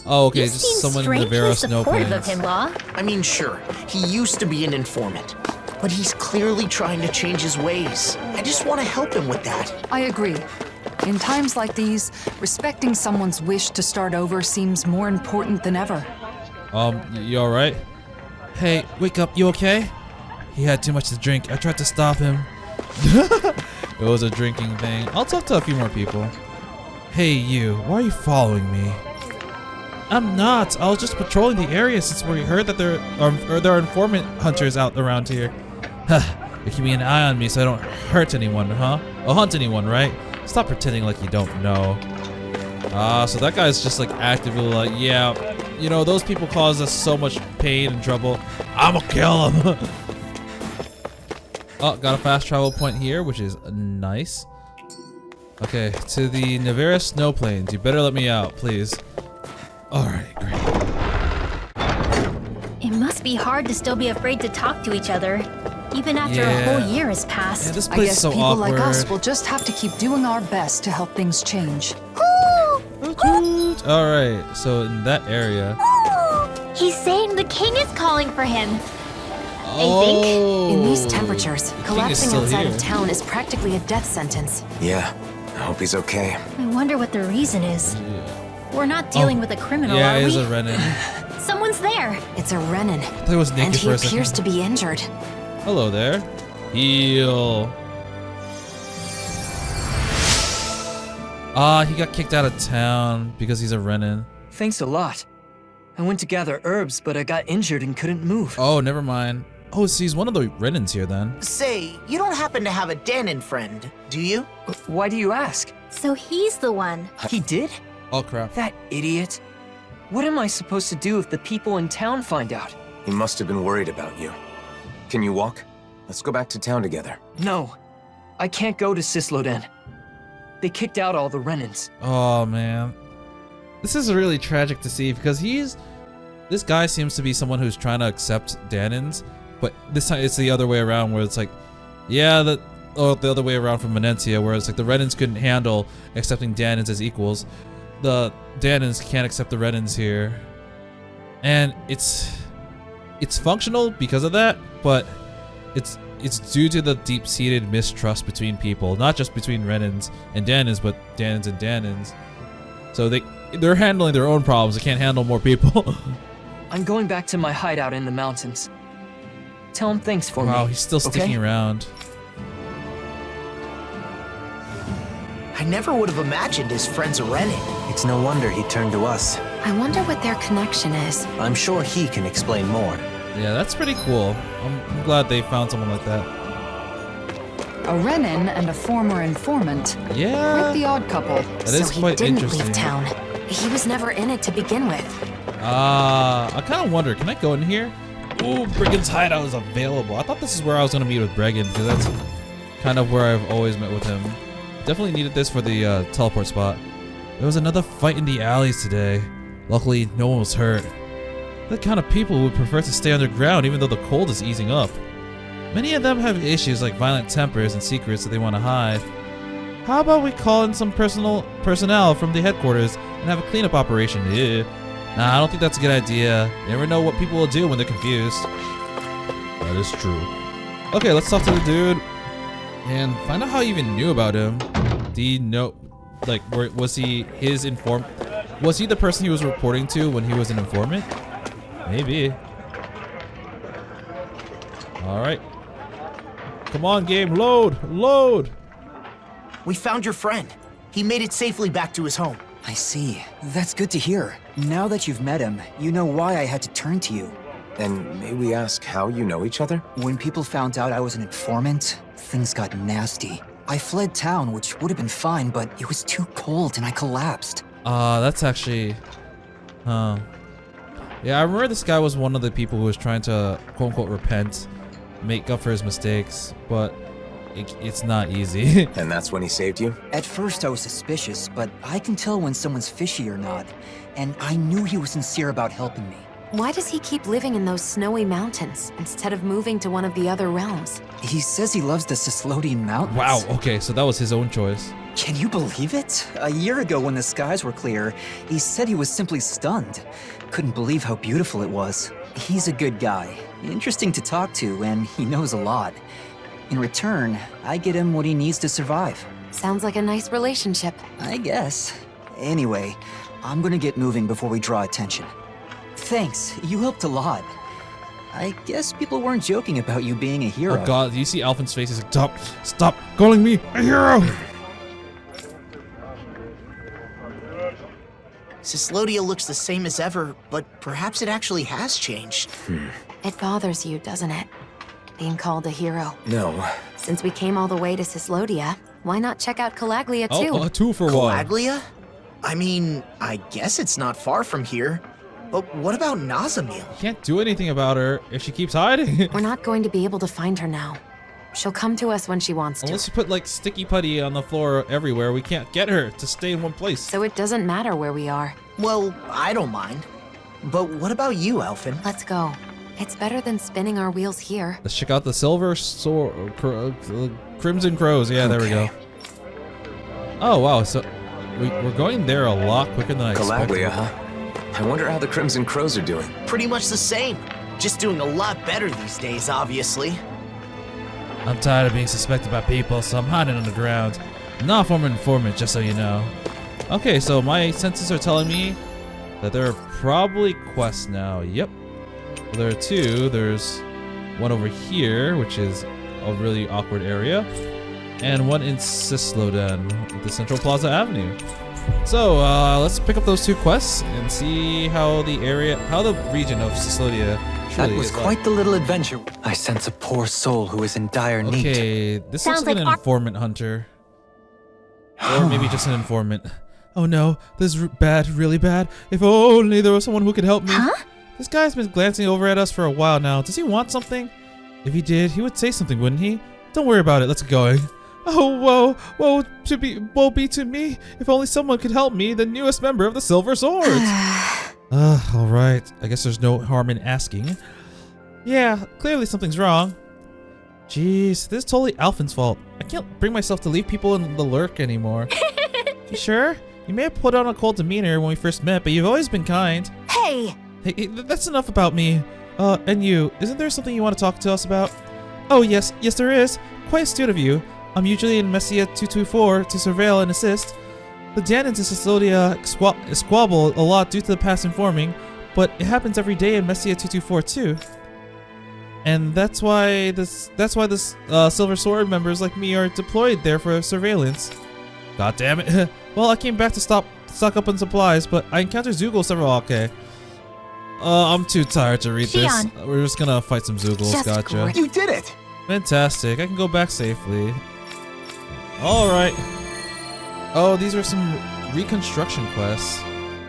Oh, okay, You just seem someone in the strangely Vero snow supportive plains. of him, Law. I mean, sure, he used to be an informant, but he's clearly trying to change his ways. I just want to help him with that. I agree. In times like these, respecting someone's wish to start over seems more important than ever. You alright? Hey, wake up, you okay? He had too much to drink. I tried to stop him. It was a drinking thing. I'll talk to a few more people. Hey you, why are you following me? I'm not. I was just patrolling the area since we heard that there are informant hunters out around here. Huh. You're keeping an eye on me so I don't hurt anyone, huh? Or hunt anyone, right? Stop pretending like you don't know. So that guy's just like actively like, yeah, you know, those people cause us so much pain and trouble. I'ma kill them. Oh, got a fast travel point here, which is nice. Okay, to the Nevera snow plains. You better let me out, please. Alright, great. It must be hard to still be afraid to talk to each other, even after a whole year has passed. Yeah, this I place guess is so people awkward. like us will just have to keep doing our best to help things change. Alright, so in that area. He's saying the king is calling for him. Oh, In these temperatures, the king is collapsing still outside here. of town is practically a death sentence. Yeah, I hope he's okay. I wonder what the reason is. We're not dealing with a criminal, Yeah, are it is we? a Renan. Someone's there. It's a Renan, I thought it was naked and he for a appears second. to be injured. Hello there. Heal. He got kicked out of town because he's a Renan. Thanks a lot. I went to gather herbs, but I got injured and couldn't move. Oh, never mind. Oh, so he's one of the Renans here then. Say, you don't happen to have a Dahnan friend, do you? Why do you ask? So he's the one. He did? Oh crap. That idiot. What am I supposed to do if the people in town find out? He must have been worried about you. Can you walk? Let's go back to town together. No, I can't go to Cisloden. They kicked out all the Renans. Oh man. This is really tragic to see because this guy seems to be someone who's trying to accept Dahnans, but this time it's the other way around where it's like, yeah, the other way around from Menencia, where it's like the Renans couldn't handle accepting Dahnans as equals. The Dahnans can't accept the Renans here. And it's functional because of that, but it's due to the deep-seated mistrust between people, not just between Renans and Dahnans, but Dahnans and Dahnans. So they're handling their own problems. They can't handle more people. I'm going back to my hideout in the mountains. Tell him thanks for me. Wow, he's still sticking around. I never would have imagined his friend's a Renan. It's no wonder he turned to us. I wonder what their connection is. I'm sure he can explain more. Yeah, that's pretty cool. I'm glad they found someone like that. A Renan and a former informant. Yeah. Quite the odd couple. That is So he quite didn't interesting. leave town. He was never in it to begin with. I kind of wonder, can I go in here? Ooh, Brigand's hideout is available. I thought this is where I was going to meet with Bregan, because that's kind of where I've always met with him. Definitely needed this for the teleport spot. There was another fight in the alleys today. Luckily, no one was hurt. The kind of people who would prefer to stay underground even though the cold is easing up. Many of them have issues like violent tempers and secrets that they want to hide. How about we call in some personnel from the headquarters and have a cleanup operation? Yeah. Nah, I don't think that's a good idea. You never know what people will do when they're confused. That is true. Okay, let's talk to the dude and find out how he even knew about him. Do you know, like, was he his informant? Was he the person he was reporting to when he was an informant? Maybe. All right. Come on, game, load, load. We found your friend. He made it safely back to his home. I see. That's good to hear. Now that you've met him, you know why I had to turn to you. And may we ask how you know each other? When people found out I was an informant, things got nasty. I fled town, which would have been fine, but it was too cold and I collapsed. That's actually... Yeah, I remember this guy was one of the people who was trying to quote-unquote repent, make up for his mistakes, but it's not easy. And that's when he saved you? At first I was suspicious, but I can tell when someone's fishy or not, and I knew he was sincere about helping me. Why does he keep living in those snowy mountains instead of moving to one of the other realms? He says he loves the Cislodian Mountains. Wow, okay, so that was his own choice. Can you believe it? A year ago when the skies were clear, he said he was simply stunned. Couldn't believe how beautiful it was. He's a good guy, interesting to talk to, and he knows a lot. In return, I get him what he needs to survive. Sounds like a nice relationship. I guess. Anyway, I'm gonna get moving before we draw attention. Thanks, you helped a lot. I guess people weren't joking about you being a hero. Oh god, do you see Alphen's face? He's like, stop calling me a hero! Cyslodia looks the same as ever, but perhaps it actually has changed. It bothers you, doesn't it? Being called a hero. No. Since we came all the way to Cyslodia, why not check out Calaglia too? Oh, a 2 for 1. Calaglia? I mean, I guess it's not far from here. But what about Nazamil? Can't do anything about her if she keeps hiding. We're not going to be able to find her now. She'll come to us when she wants to. Unless you put like sticky putty on the floor everywhere, we can't get her to stay in one place. So it doesn't matter where we are. Well, I don't mind. But what about you, Elfin? Let's go. It's better than spinning our wheels here. Let's check out the silver sword, Crimson Crows. Yeah, there we go. Oh wow, so we're going there a lot quicker than I expected. Calaglia, huh? I wonder how the Crimson Crows are doing. Pretty much the same. Just doing a lot better these days, obviously. I'm tired of being suspected by people, so I'm hiding underground. Not former informant, just so you know. Okay, so my senses are telling me that there are probably quests now. Yep. Well, there are 2. There's one over here, which is a really awkward area, and one in Cysloden, the Central Plaza Avenue. So let's pick up those 2 quests and see how the region of Cyslodia That was quite the little adventure. I sense a poor soul who is in dire need. Okay, this looks like an informant hunter. Or maybe just an informant. Oh no, this is bad, really bad. If only there was someone who could help me. Huh? This guy's been glancing over at us for a while now. Does he want something? If he did, he would say something, wouldn't he? Don't worry about it, let's get going. Oh, woe be to me. If only someone could help me, the newest member of the Silver Swords. Alright. I guess there's no harm in asking. Yeah, clearly something's wrong. Jeez, this is totally Alphin's fault. I can't bring myself to leave people in the lurk anymore. You sure? You may have put on a cold demeanor when we first met, but you've always been kind. Hey, that's enough about me. And you, isn't there something you want to talk to us about? Oh, yes there is. Quite astute of you. I'm usually in Messia 224 to surveil and assist. The Dahnans in Cyslodia squabble a lot due to the past informing, but it happens every day in Messia 224 too. And that's why this Silver Sword members like me are deployed there for surveillance. God damn it. Well, I came back to stock up on supplies, but I encountered Zoogle several. Okay. I'm too tired to read this. We're just gonna fight some Zoogles. Gotcha. You did it! Fantastic. I can go back safely. Alright. Oh, these are some reconstruction quests.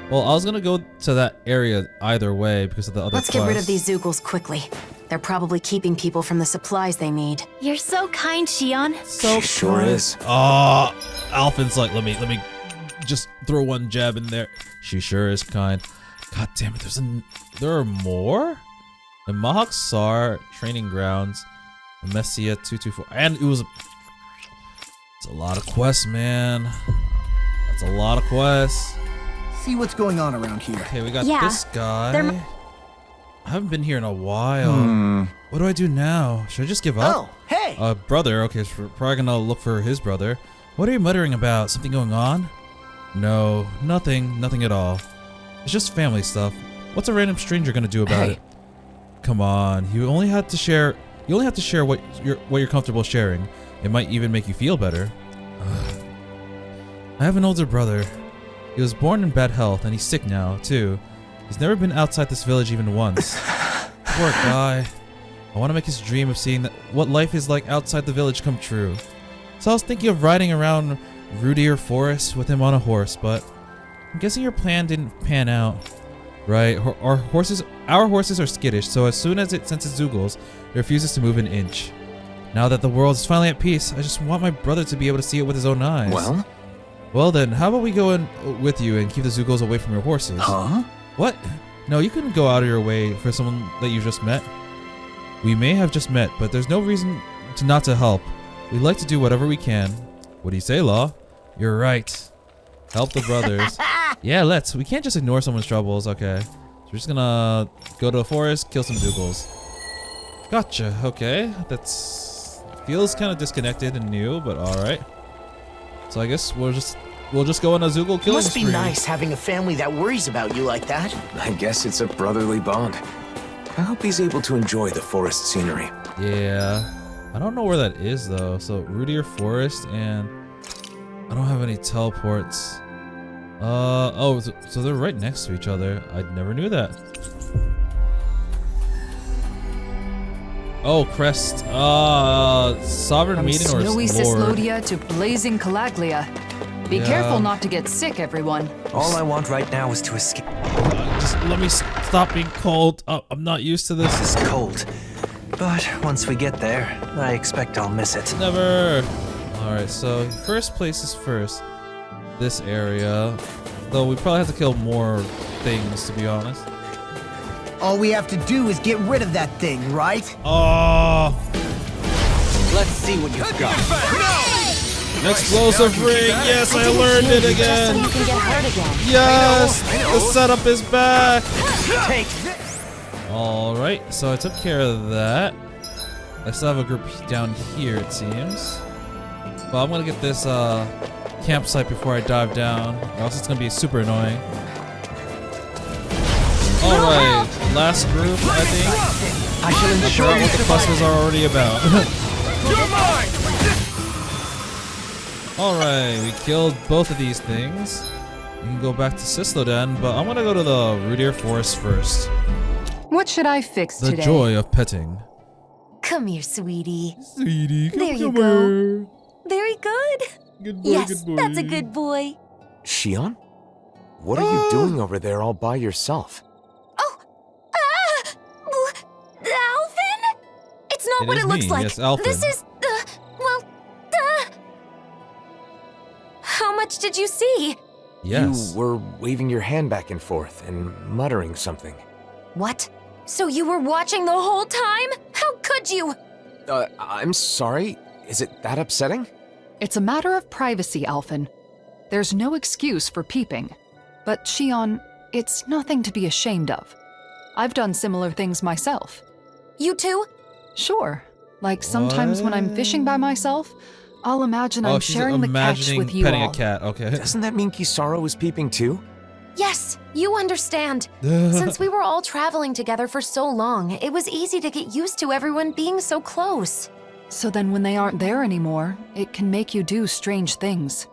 Well, I was gonna go to that area either way because of the other Let's get rid of these Zoogles quickly. They're probably keeping people from the supplies they need. You're so kind, Shion. So she sure is. Oh, Alphin's like, let me just throw one jab in there. She sure is kind. God damn it, there are more? The Mahawk Sar training grounds, Messia 224, and it's a lot of quests, man. That's a lot of quests. See what's going on around here. Okay, we got this guy. I haven't been here in a while. What do I do now? Should I just give up? Oh, hey! Brother. Okay, so we're probably gonna look for his brother. What are you muttering about? Something going on? No, nothing at all. It's just family stuff. What's a random stranger gonna do about it? Come on, you only have to share what you're comfortable sharing. It might even make you feel better. I have an older brother. He was born in bad health and he's sick now, too. He's never been outside this village even once. Poor guy. I want to make his dream of seeing what life is like outside the village come true. So I was thinking of riding around Rudier Forest with him on a horse, but I'm guessing your plan didn't pan out. Right, our horses are skittish, so as soon as it senses Zoogles, it refuses to move an inch. Now that the world is finally at peace, I just want my brother to be able to see it with his own eyes. Well then, how about we go in with you and keep the Zoogles away from your horses? Huh? What? No, you couldn't go out of your way for someone that you just met. We may have just met, but there's no reason not to help. We'd like to do whatever we can. What do you say, Law? You're right. Help the brothers. Yeah, let's. We can't just ignore someone's troubles. Okay. So we're just gonna go to the forest, kill some Zoogles. Gotcha. Okay. That's feels kind of disconnected and new, but alright. So I guess we'll just go on a Zoogle killing spree. Must be nice having a family that worries about you like that. I guess it's a brotherly bond. I hope he's able to enjoy the forest scenery. Yeah. I don't know where that is though. So Rudier Forest, and I don't have any teleports. Oh, so they're right next to each other. I never knew that. Oh, crest. Sovereign From Maiden or snowy Lord? Cislodia to blazing Calaglia. Be careful not to get sick, everyone. All I want right now is to escape. Just let me stop being cold. I'm not used to this. This is cold. But once we get there, I expect I'll miss it. Never. Alright, so first place is first. This area. Though we probably have to kill more things, to be honest. All we have to do is get rid of that thing, right? Oh. Let's see what you've got. An explosive ring. Yes, I learned it again. So you can get hurt again. Yes, the setup is back. Take. All right, so I took care of that. I still have a group down here, it seems. But I'm gonna get this campsite before I dive down, or else it's gonna be super annoying. All right, last group, I think. I shall I ensure forgot what the fuss was already about. All right, we killed both of these things. We can go back to Cisloden, but I'm gonna go to the Rudier Forest first. What should I fix The today? joy of petting. Come here, sweetie. Sweetie, There you go. Very good. Good boy, Yes, good boy. that's a good boy. Shion? What are you doing over there all by yourself? Alvin? It's not It what is it looks me, like. yes, Alvin. This is How much did you see? Yes. You were waving your hand back and forth and muttering something. What? So you were watching the whole time? How could you? I'm sorry. Is it that upsetting? It's a matter of privacy, Alphen. There's no excuse for peeping. But Shion, it's nothing to be ashamed of. I've done similar things myself. You too? Sure. Like sometimes when I'm fishing by myself, I'll imagine I'm she's sharing the catch imagining with you petting all. a cat. Okay. Doesn't that mean Kisara was peeping too? Yes, you understand. Since we were all traveling together for so long, it was easy to get used to everyone being so close. So then when they aren't there anymore, it can make you do strange things.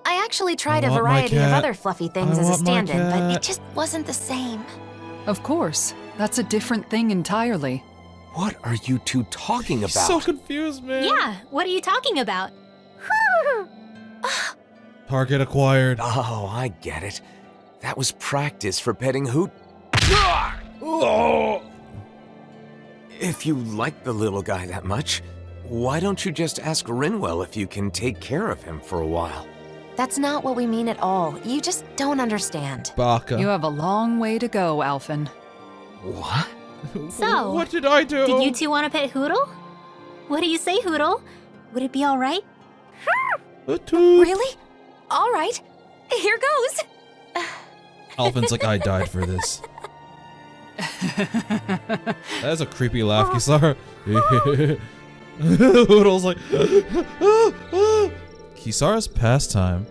I actually tried I a want my variety of cat. other fluffy things I as a want my stand-in, but cat. it just wasn't the same. Of course, that's a different thing entirely. What are you two talking about? So confused, man. Yeah, what are you talking about? Target acquired. Oh, I get it. That was practice for petting Hoot. If you like the little guy that much, why don't you just ask Rinwell if you can take care of him for a while? That's not what we mean at all. You just don't understand. Baka. You have a long way to go, Alphen. What? So, what did I do? Did you two want to pet Hoodle? What do you say, Hoodle? Would it be all right? Really? All right. Here goes. Alvin's like, I died for this. That's a creepy laugh, Kisara. Hoodle's like, Kisara's pastime.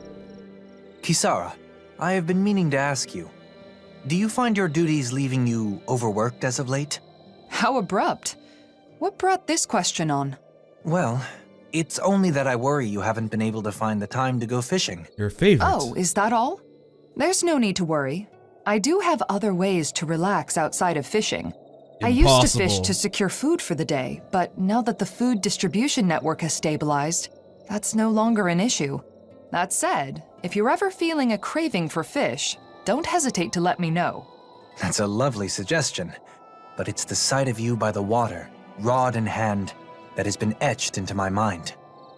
Kisara, I have been meaning to ask you. Do you find your duties leaving you overworked as of late? How abrupt. What brought this question on? Well, it's only that I worry you haven't been able to find the time to go fishing. Your favorite. Oh, is that all? There's no need to worry. I do have other ways to relax outside of fishing. I used to fish to secure food for the day, but now that the food distribution network has stabilized, that's no longer an issue. That said, if you're ever feeling a craving for fish, don't hesitate to let me know. That's a lovely suggestion, but it's the sight of you by the water, rod in hand, that has been etched into my mind.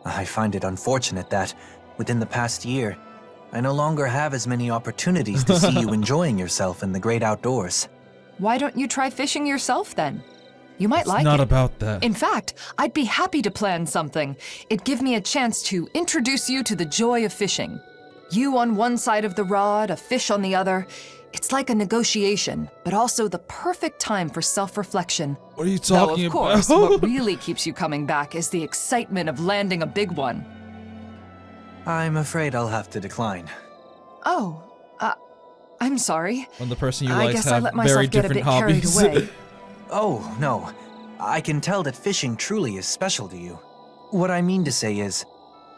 I find it unfortunate that, within the past year, I no longer have as many opportunities to see you enjoying yourself in the great outdoors. Why don't you try fishing yourself then? You might like it. It's not about that. In fact, I'd be happy to plan something. It'd give me a chance to introduce you to the joy of fishing. You on one side of the rod, a fish on the other. It's like a negotiation, but also the perfect time for self-reflection. What are you talking Though, of course, about? what really keeps you coming back is the excitement of landing a big one. I'm afraid I'll have to decline. Oh, I'm sorry. When the person you I like guess I have let very myself get a different bit carried hobbies. away. Oh, no. I can tell that fishing truly is special to you. What I mean to say is,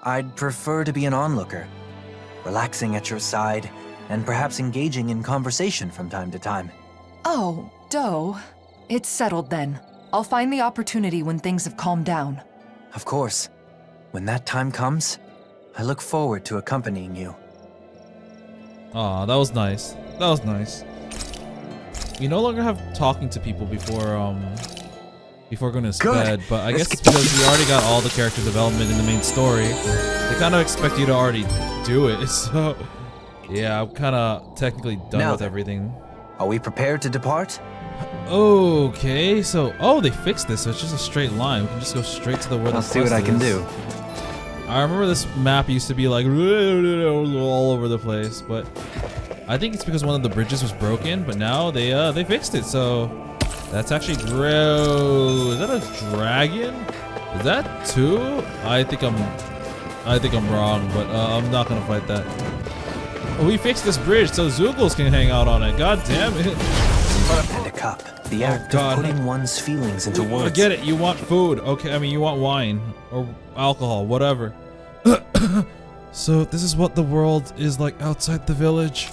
I'd prefer to be an onlooker, relaxing at your side, and perhaps engaging in conversation from time to time. Oh, Doe. It's settled then. I'll find the opportunity when things have calmed down. Of course. When that time comes, I look forward to accompanying you. Aw, that was nice. That was nice. We no longer have talking to people before going to bed, but I guess it's because we already got all the character development in the main story. They kind of expect you to already do it, so yeah, I'm kind of technically done with everything. Are we prepared to depart? Okay, so they fixed this, so it's just a straight line. We can just go straight to the where the I'll see what I can do. I remember this map used to be like all over the place, but I think it's because one of the bridges was broken, but now they fixed it, so that's actually great. Is that a dragon? Is that two? I think I'm wrong, but I'm not gonna fight that. We fixed this bridge so Zoogles can hang out on it. God damn it. And a cup. The act of putting one's feelings into words. I get it. You want food. Okay, I mean, you want wine or alcohol, whatever. So this is what the world is like outside the village.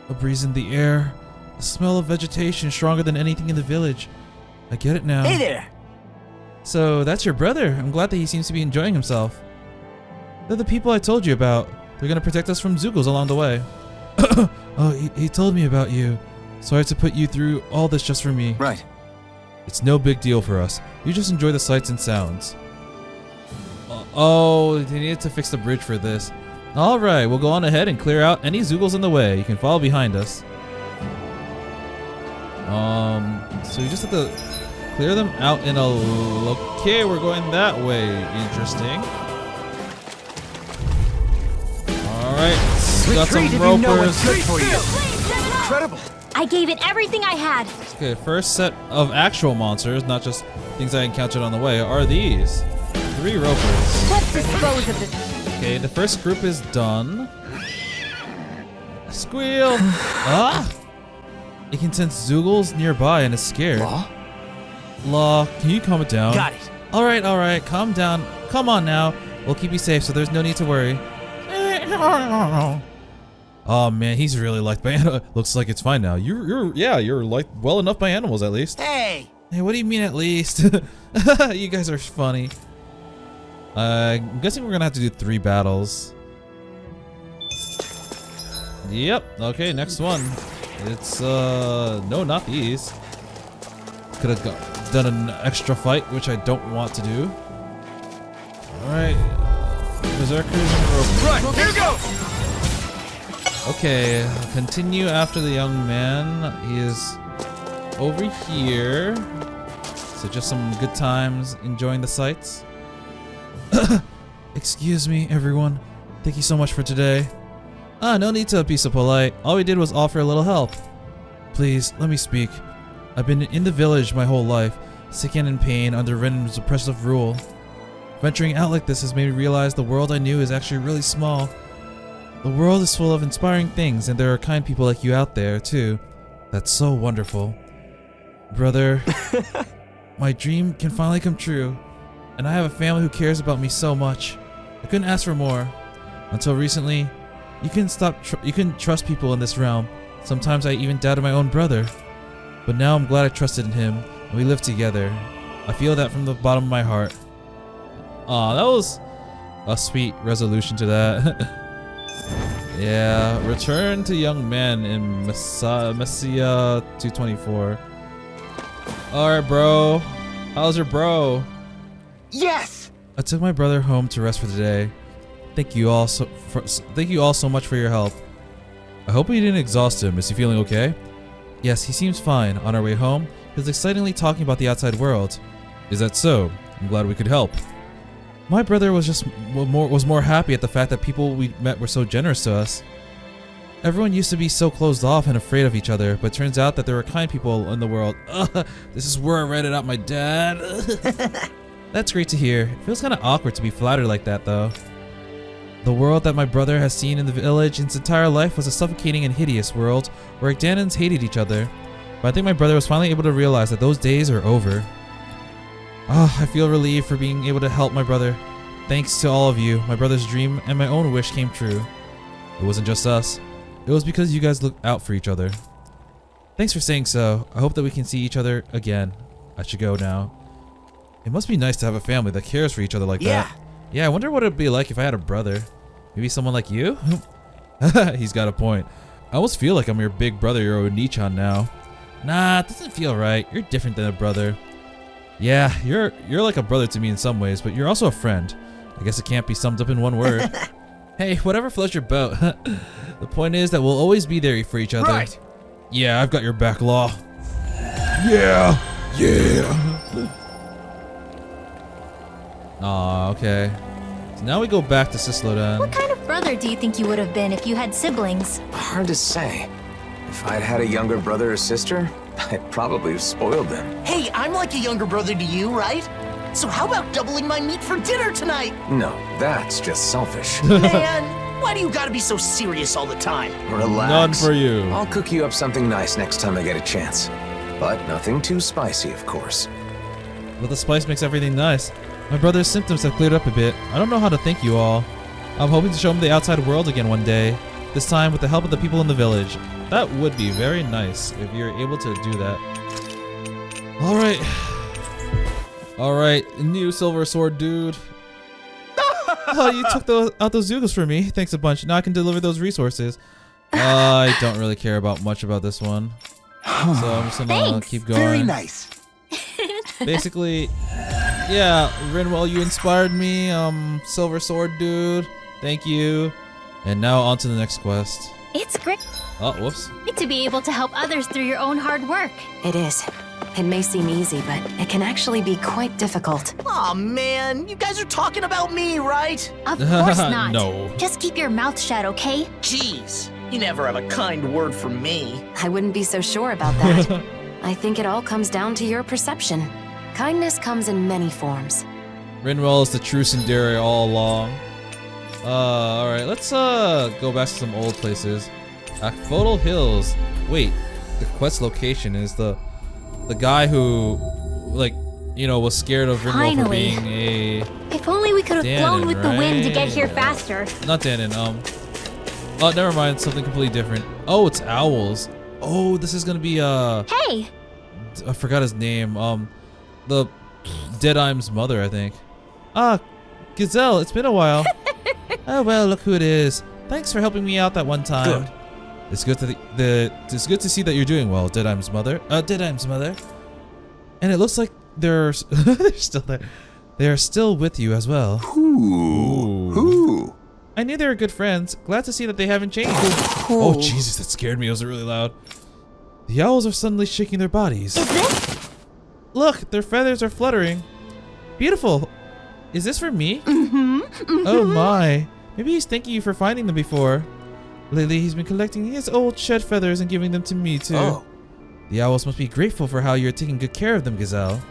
A breeze in the air. The smell of vegetation stronger than anything in the village. I get it now. Hey there! So that's your brother. I'm glad that he seems to be enjoying himself. They're the people I told you about. They're gonna protect us from Zoogles along the way. Oh, he told me about you. Sorry to put you through all this just for me. Right. It's no big deal for us. You just enjoy the sights and sounds. Oh, they needed to fix the bridge for this. Alright, we'll go on ahead and clear out any Zoogles in the way. You can follow behind us. So you just have to clear them out in a... Okay, we're going that way. Interesting. Alright, got some ropers. Incredible. I gave it everything I had. Okay, first set of actual monsters, not just things I encountered on the way, are these. 3 ropers. Let's dispose of this. Okay, the first group is done. Squeal! Ah! It can sense Zoogles nearby and is scared. Law, can you calm it down? Got it. Alright, calm down. Come on now. We'll keep you safe, so there's no need to worry. Oh man, he's really liked by animals. Looks like it's fine now. You're liked well enough by animals at least. Hey, what do you mean at least? You guys are funny. I'm guessing we're gonna have to do 3 battles. Yep. Okay, next one. It's no, not these. Could have done an extra fight, which I don't want to do. All right, berserkers and rope. Right, here goes. Okay, continue after the young man. He is over here. So just some good times, enjoying the sights. Excuse me, everyone. Thank you so much for today. No need to be so polite. All we did was offer a little help. Please, let me speak. I've been in the village my whole life, sick and in pain under Renan's oppressive rule. Venturing out like this has made me realize the world I knew is actually really small. The world is full of inspiring things, and there are kind people like you out there, too. That's so wonderful. Brother, my dream can finally come true, and I have a family who cares about me so much. I couldn't ask for more. Until recently, you couldn't trust people in this realm. Sometimes I even doubted my own brother. But now I'm glad I trusted in him, and we live together. I feel that from the bottom of my heart. Aw, that was a sweet resolution to that. Yeah, return to young man in Messia 224. Alright, bro. How's your bro? Yes! I took my brother home to rest for the day. Thank you all so much for your help. I hope we didn't exhaust him. Is he feeling okay? Yes, he seems fine. On our way home, he was excitingly talking about the outside world. Is that so? I'm glad we could help. My brother was more happy at the fact that people we met were so generous to us. Everyone used to be so closed off and afraid of each other, but it turns out that there are kind people in the world. This is where I read it out my dad. That's great to hear. It feels kind of awkward to be flattered like that, though. The world that my brother has seen in the village in his entire life was a suffocating and hideous world where Dahnans hated each other. But I think my brother was finally able to realize that those days are over. I feel relieved for being able to help my brother. Thanks to all of you, my brother's dream and my own wish came true. It wasn't just us. It was because you guys look out for each other. Thanks for saying so. I hope that we can see each other again. I should go now. It must be nice to have a family that cares for each other like that. Yeah, I wonder what it'd be like if I had a brother. Maybe someone like you? He's got a point. I almost feel like I'm your big brother, your Oni-chan now. Nah, it doesn't feel right. You're different than a brother. Yeah, you're like a brother to me in some ways, but you're also a friend. I guess it can't be summed up in one word. Hey, whatever floats your boat. The point is that we'll always be there for each other. Right. Yeah, I've got your back, Law. Yeah. Aw, okay. So now we go back to Cislodan. What kind of brother do you think you would have been if you had siblings? Hard to say. If I'd had a younger brother or sister, I'd probably have spoiled them. Hey, I'm like a younger brother to you, right? So how about doubling my meat for dinner tonight? No, that's just selfish. Man, why do you gotta be so serious all the time? Relax. None for you. I'll cook you up something nice next time I get a chance. But nothing too spicy, of course. But the spice makes everything nice. My brother's symptoms have cleared up a bit. I don't know how to thank you all. I'm hoping to show him the outside world again one day. This time with the help of the people in the village. That would be very nice if you're able to do that. Alright. Alright, new silver sword dude. Oh, you took out those Zugos for me. Thanks a bunch. Now I can deliver those resources. I don't really care about much about this one. So I'm just gonna keep going. Very nice. Basically, yeah, Rinwell, you inspired me. Silver sword dude. Thank you. And now on to the next quest. It's great. Oh, whoops. To be able to help others through your own hard work. It is. It may seem easy, but it can actually be quite difficult. Aw, man, you guys are talking about me, right? Of course not. No. Just keep your mouth shut, okay? Jeez, you never have a kind word for me. I wouldn't be so sure about that. I think it all comes down to your perception. Kindness comes in many forms. Rinwell is the true Sinderi all along. Alright, let's go back to some old places. Asphodel Hills. Wait, the quest location is the guy who, like, you know, was scared of Rinwell for being a... If only we could have flown with the wind to get here faster. Not Dahnan, oh, never mind, something completely different. Oh, it's owls. Oh, this is gonna be, Hey! I forgot his name, the Deadeye's mother, I think. Ah, Gazelle, it's been a while. Oh, well, look who it is. Thanks for helping me out that one time. Good. It's good to see that you're doing well, Deadeye's mother. Deadeye's mother. And it looks like they're still there. They are still with you as well. Who? I knew they were good friends. Glad to see that they haven't changed. Oh, Jesus, that scared me. It was really loud. The owls are suddenly shaking their bodies. Is this? Look, their feathers are fluttering. Beautiful. Is this for me? Mm-hmm. Oh my. Maybe he's thanking you for finding them before. Lately, he's been collecting his old shed feathers and giving them to me, too. Oh. The owls must be grateful for how you're taking good care of them, Gazelle.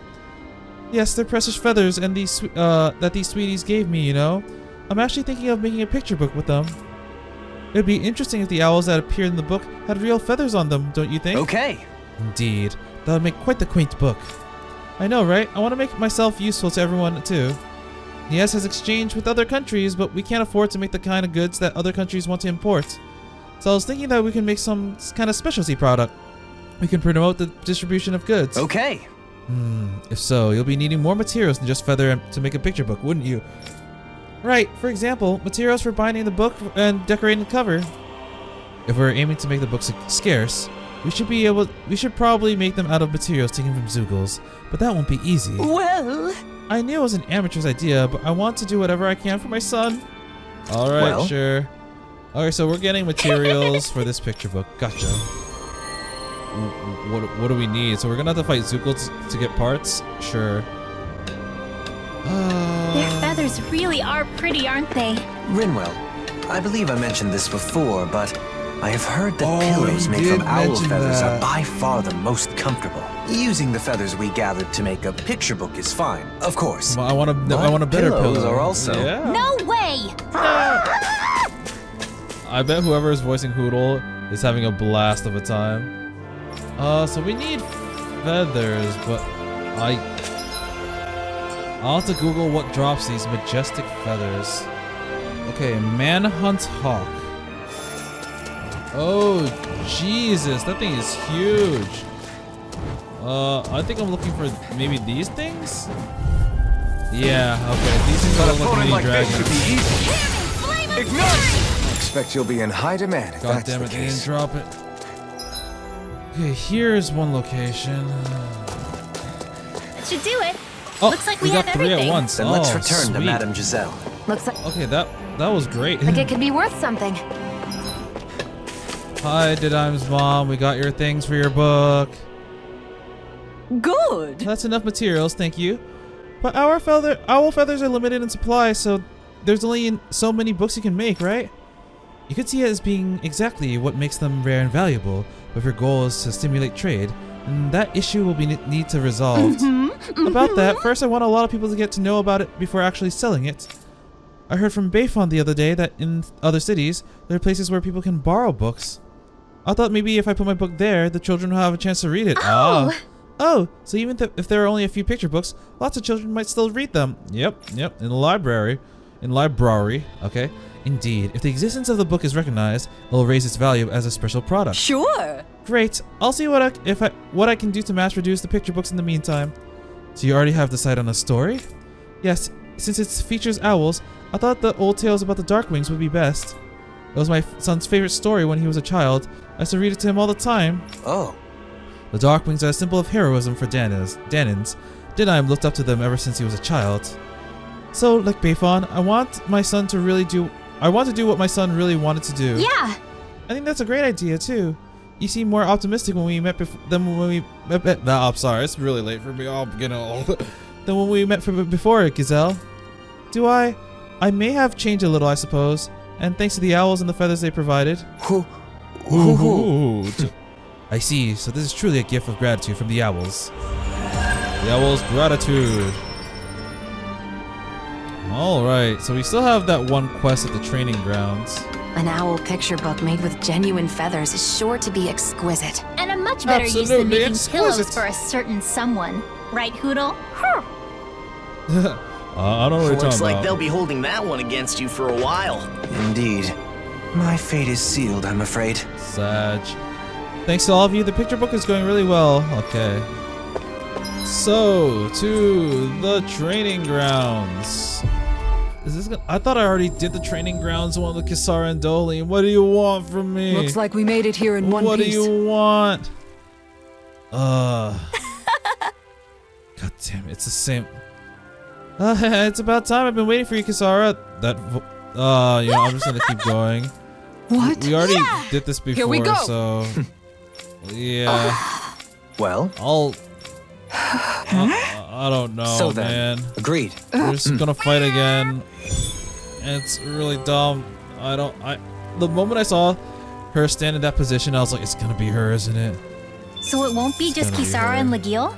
Yes, they're precious feathers and these that these sweeties gave me, you know. I'm actually thinking of making a picture book with them. It would be interesting if the owls that appeared in the book had real feathers on them, don't you think? Okay. Indeed. That would make quite the quaint book. I know, right? I want to make myself useful to everyone, too. Yes, has exchanged with other countries, but we can't afford to make the kind of goods that other countries want to import. So I was thinking that we can make some kind of specialty product. We can promote the distribution of goods. Okay. If so, you'll be needing more materials than just feather to make a picture book, wouldn't you? Right, for example, materials for binding the book and decorating the cover. If we're aiming to make the books scarce, we should probably make them out of materials taken from Zugals, but that won't be easy. Well, I knew it was an amateur's idea, but I want to do whatever I can for my son. Alright, Well. sure. Alright, so we're getting materials for this picture book. Gotcha. What do we need? So we're gonna have to fight Zugals to get parts? Sure. Their feathers really are pretty, aren't they? Rinwell, I believe I mentioned this before, but I have heard that pillows made from owl feathers are by far the most comfortable. Using the feathers we gathered to make a picture book is fine, of course. I want a better pillows pillow. are also. Yeah. No way! I bet whoever is voicing Hootle is having a blast of a time. So we need feathers, but I'll have to Google what drops these majestic feathers. Okay, Manhunt Hawk. Oh, Jesus, that thing is huge. I think I'm looking for maybe these things? Yeah, okay, these things are looking mini dragons. Ignite! Expect you'll be in high demand if God that's damn the it, they case. didn't drop it. Okay, here's one location. That should do it. Oh, Looks like we got have 3 everything. at once. Then oh, let's return to sweet. Madame Giselle. Looks like Okay, that was great. it could be worth something. Hi, Didim's mom. We got your things for your book. Good. That's enough materials, thank you. But owl feathers are limited in supply, so there's only so many books you can make, right? You could see it as being exactly what makes them rare and valuable, but if your goal is to stimulate trade, then that issue will be need to resolved. About that, first I want a lot of people to get to know about it before actually selling it. I heard from Bayfon the other day that in other cities, there are places where people can borrow books. I thought maybe if I put my book there, the children will have a chance to read it. Oh, so even if there are only a few picture books, lots of children might still read them. Yep, in the library. Okay. Indeed, if the existence of the book is recognized, it will raise its value as a special product. Sure. Great. I'll see what I can do to mass produce the picture books in the meantime. So you already have decided on a story? Yes, since it features owls, I thought the old tales about the Darkwings would be best. It was my son's favorite story when he was a child. I used to read it to him all the time. Oh. The Darkwings are a symbol of heroism for Dahnan. Dahnan looked up to them ever since he was a child. So, like Bayfon, I want to do what my son really wanted to do. Yeah. I think that's a great idea too. You seem more optimistic when we met than when we met. I'm sorry, it's really late for me. I'm getting old. Than when we met before, Giselle. Do I? I may have changed a little, I suppose. And thanks to the owls and the feathers they provided. I see. So this is truly a gift of gratitude from the owls. The owls' gratitude. Alright, so we still have that one quest at the training grounds. An owl picture book made with genuine feathers is sure to be exquisite. And a much better use Absolutely than making exquisite. pillows for a certain someone. Right, Hoodle? I don't know what you're Looks talking like about. they'll be holding that one against you for a while. Indeed. My fate is sealed, I'm afraid. Sag. Thanks to all of you, the picture book is going really well. Okay. So, to the training grounds. Is this I thought I already did the training grounds one with Kisara and Dohalim. What do you want from me? Looks like we made it here in one piece. What do you want? God damn it, it's the same. It's about time. I've been waiting for you, Kisara. I'm just gonna keep going. What? We already did this before, Here we go. so yeah. Well, I don't know, so then, man. Agreed. We're just gonna fight again. And it's really dumb. The moment I saw her stand in that position, I was like, it's gonna be her, isn't it? So it won't be just gonna be Kisara her. and Legil?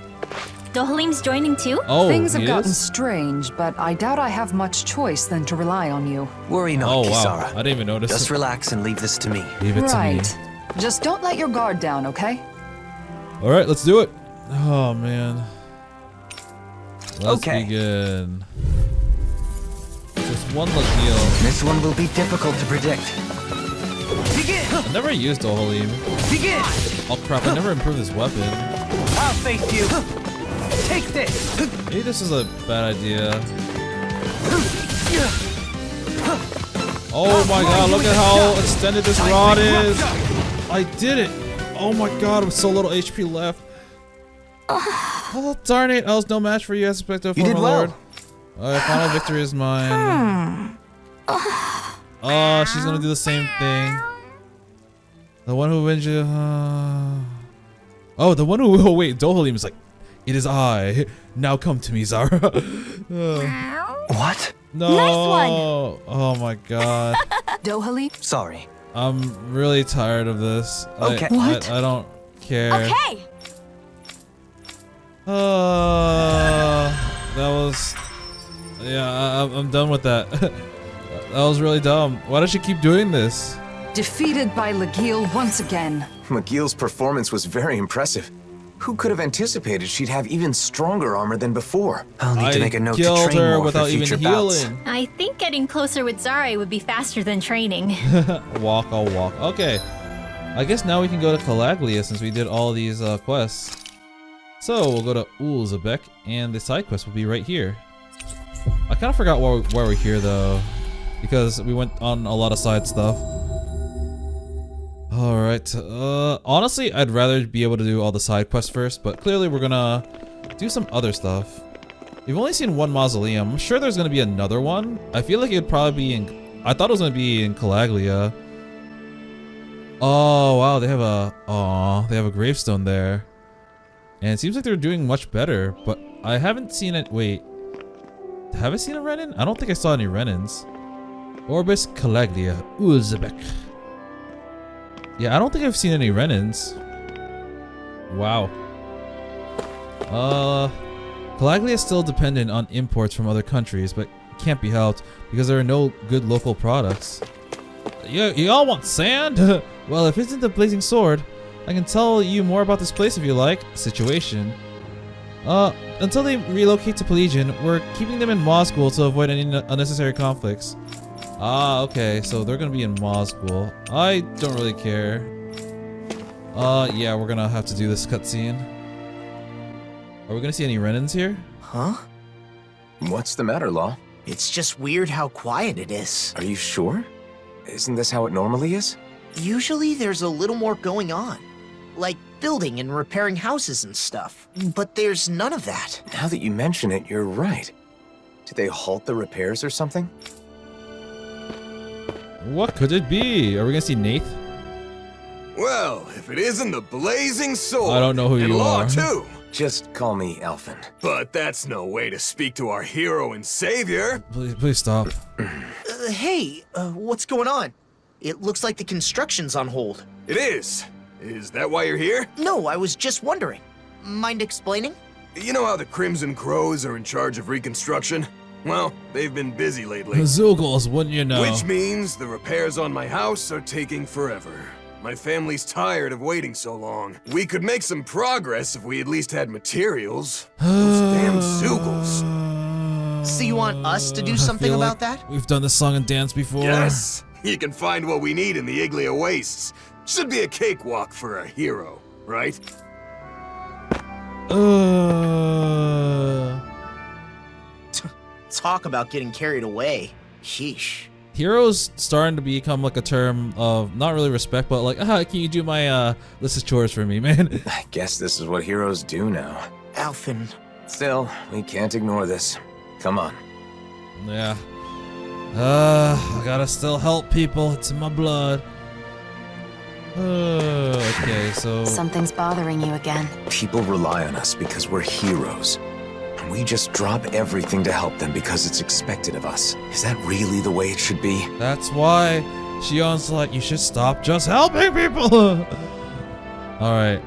Dohalim's joining too? Oh, Things have he gotten is? strange, but I doubt I have much choice than to rely on you. Worry not, Oh, wow. Kisara. I didn't even notice. Just relax and leave this to me. Leave it to me. Right. Just don't let your guard down, okay? Alright, let's do it. Oh, man. Let's Okay. begin. Just one Legil. This one will be difficult to predict. Begin! I never used Dohalim. Begin! Oh crap, I never improved this weapon. I'll face you. Take this. Maybe this is a bad idea. Oh my god, look at how extended this rod is. I did it. Oh my god, with so little HP left. Oh darn it, I was no match for you, Aspecto You did Former well. Lord. Alright, final victory is mine. Oh, she's gonna do the same thing. The one who wins you. Oh, the one who will wait. Dohalim is like, it is I. Now come to me, Zara. What? No. Nice one. Oh my god. Dohalim? Sorry. I'm really tired of this. Okay. I don't care. Okay. That was. Yeah, I'm done with that. That was really dumb. Why does she keep doing this? Defeated by Legil once again. McGill's performance was very impressive. Who could have anticipated she'd have even stronger armor than before? I'll need to make a note to killed train her more without for even future bouts. healing. I think getting closer with Zare would be faster than training. Walk, I'll walk. Okay. I guess now we can go to Calaglia since we did all these quests. So we'll go to Ulzebek, and the side quest will be right here. I kind of forgot why we're here though, because we went on a lot of side stuff. Alright, honestly, I'd rather be able to do all the side quests first, but clearly we're gonna do some other stuff. We've only seen one mausoleum. I'm sure there's gonna be another one. I feel like it'd probably be in... I thought it was gonna be in Calaglia. Oh, wow, they have a gravestone there. And it seems like they're doing much better, but I haven't seen it. Wait, have I seen a Renan? I don't think I saw any Renans. Orbis Calaglia, Ulzebek. Yeah, I don't think I've seen any Renans. Wow. Calaglia is still dependent on imports from other countries, but can't be helped because there are no good local products. You all want sand? Well, if it's in the Blazing Sword, I can tell you more about this place if you like. Situation. Until they relocate to Pelagian, we're keeping them in Moscow to avoid any unnecessary conflicts. Ah, okay, so they're gonna be in Moscow. I don't really care. Yeah, we're gonna have to do this cutscene. Are we gonna see any Renans here? Huh? What's the matter, Law? It's just weird how quiet it is. Are you sure? Isn't this how it normally is? Usually there's a little more going on. Like building and repairing houses and stuff. But there's none of that. Now that you mention it, you're right. Did they halt the repairs or something? What could it be? Are we gonna see Nath? Well, if it isn't the Blazing Sword. I don't know who and you Law are. too. Just call me Elfin. But that's no way to speak to our hero and savior. Please stop. Hey, what's going on? It looks like the construction's on hold. It is. Is that why you're here? No, I was just wondering. Mind explaining? You know how the Crimson Crows are in charge of reconstruction? Well, they've been busy lately. Zoogles, wouldn't you know? Which means the repairs on my house are taking forever. My family's tired of waiting so long. We could make some progress if we at least had materials. Those damn Zoogles. So you want us to do something about that? We've done this song and dance before. Yes! You can find what we need in the Iglia Wastes. Should be a cakewalk for a hero, right? Talk about getting carried away. Sheesh. Hero's starting to become like a term of not really respect, but like, can you do my list of chores for me, man? I guess this is what heroes do now. Alphen. Still, we can't ignore this. Come on. Yeah. I gotta still help people. It's in my blood. Okay, so... Something's bothering you again. People rely on us because we're heroes. And we just drop everything to help them because it's expected of us. Is that really the way it should be? That's why Shion's like, you should stop just helping people. Alright.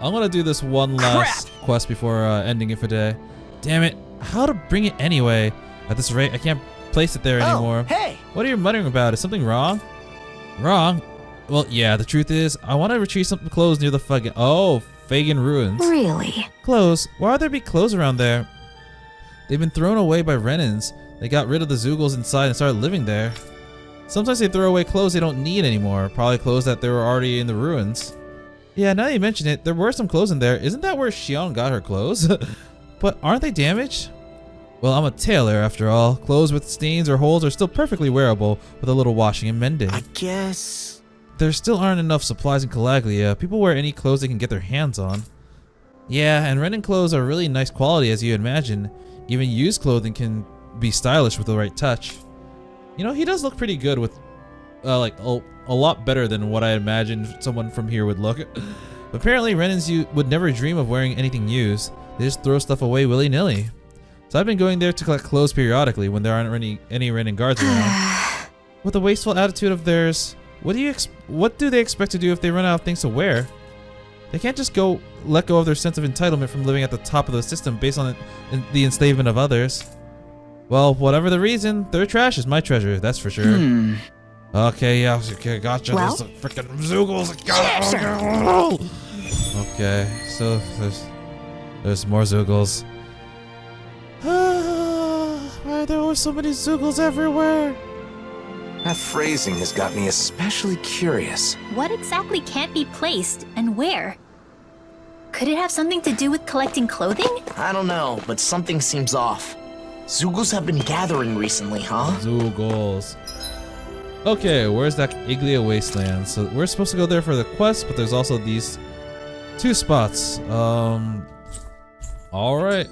I'm gonna do this one last quest before ending it for today. Damn it. How to bring it anyway? At this rate, I can't place it there anymore. Hey! What are you muttering about? Is something wrong? Wrong? Well, yeah, the truth is, I want to retrieve some clothes near the Fagan ruins. Really? Clothes? Why would there be clothes around there? They've been thrown away by Renans. They got rid of the Zoogles inside and started living there. Sometimes they throw away clothes they don't need anymore. Probably clothes that they were already in the ruins. Yeah, now that you mention it, there were some clothes in there. Isn't that where Xion got her clothes? But aren't they damaged? Well, I'm a tailor after all. Clothes with stains or holes are still perfectly wearable with a little washing and mending. I guess... There still aren't enough supplies in Calaglia. People wear any clothes they can get their hands on. Yeah, and Renan clothes are really nice quality as you imagine. Even used clothing can be stylish with the right touch. You know, he does look pretty good with, like, a lot better than what I imagined someone from here would look. Apparently, Renans would never dream of wearing anything used. They just throw stuff away willy-nilly. So I've been going there to collect clothes periodically when there aren't any Renan guards around. With a wasteful attitude of theirs, what do they expect to do if they run out of things to wear? They can't just let go of their sense of entitlement from living at the top of the system based on the enslavement of others. Well, whatever the reason, their trash is my treasure, that's for sure. Okay, yeah, okay, gotcha. Well? There's the freaking Zoogles. Okay, so there's more Zoogles. Why are there always so many Zoogles everywhere? That phrasing has got me especially curious. What exactly can't be placed, and where? Could it have something to do with collecting clothing? I don't know, but something seems off. Zoogles have been gathering recently, huh? Zoogles. Okay, where's that Iglia Wasteland? So we're supposed to go there for the quest, but there's also these 2 spots. Alright.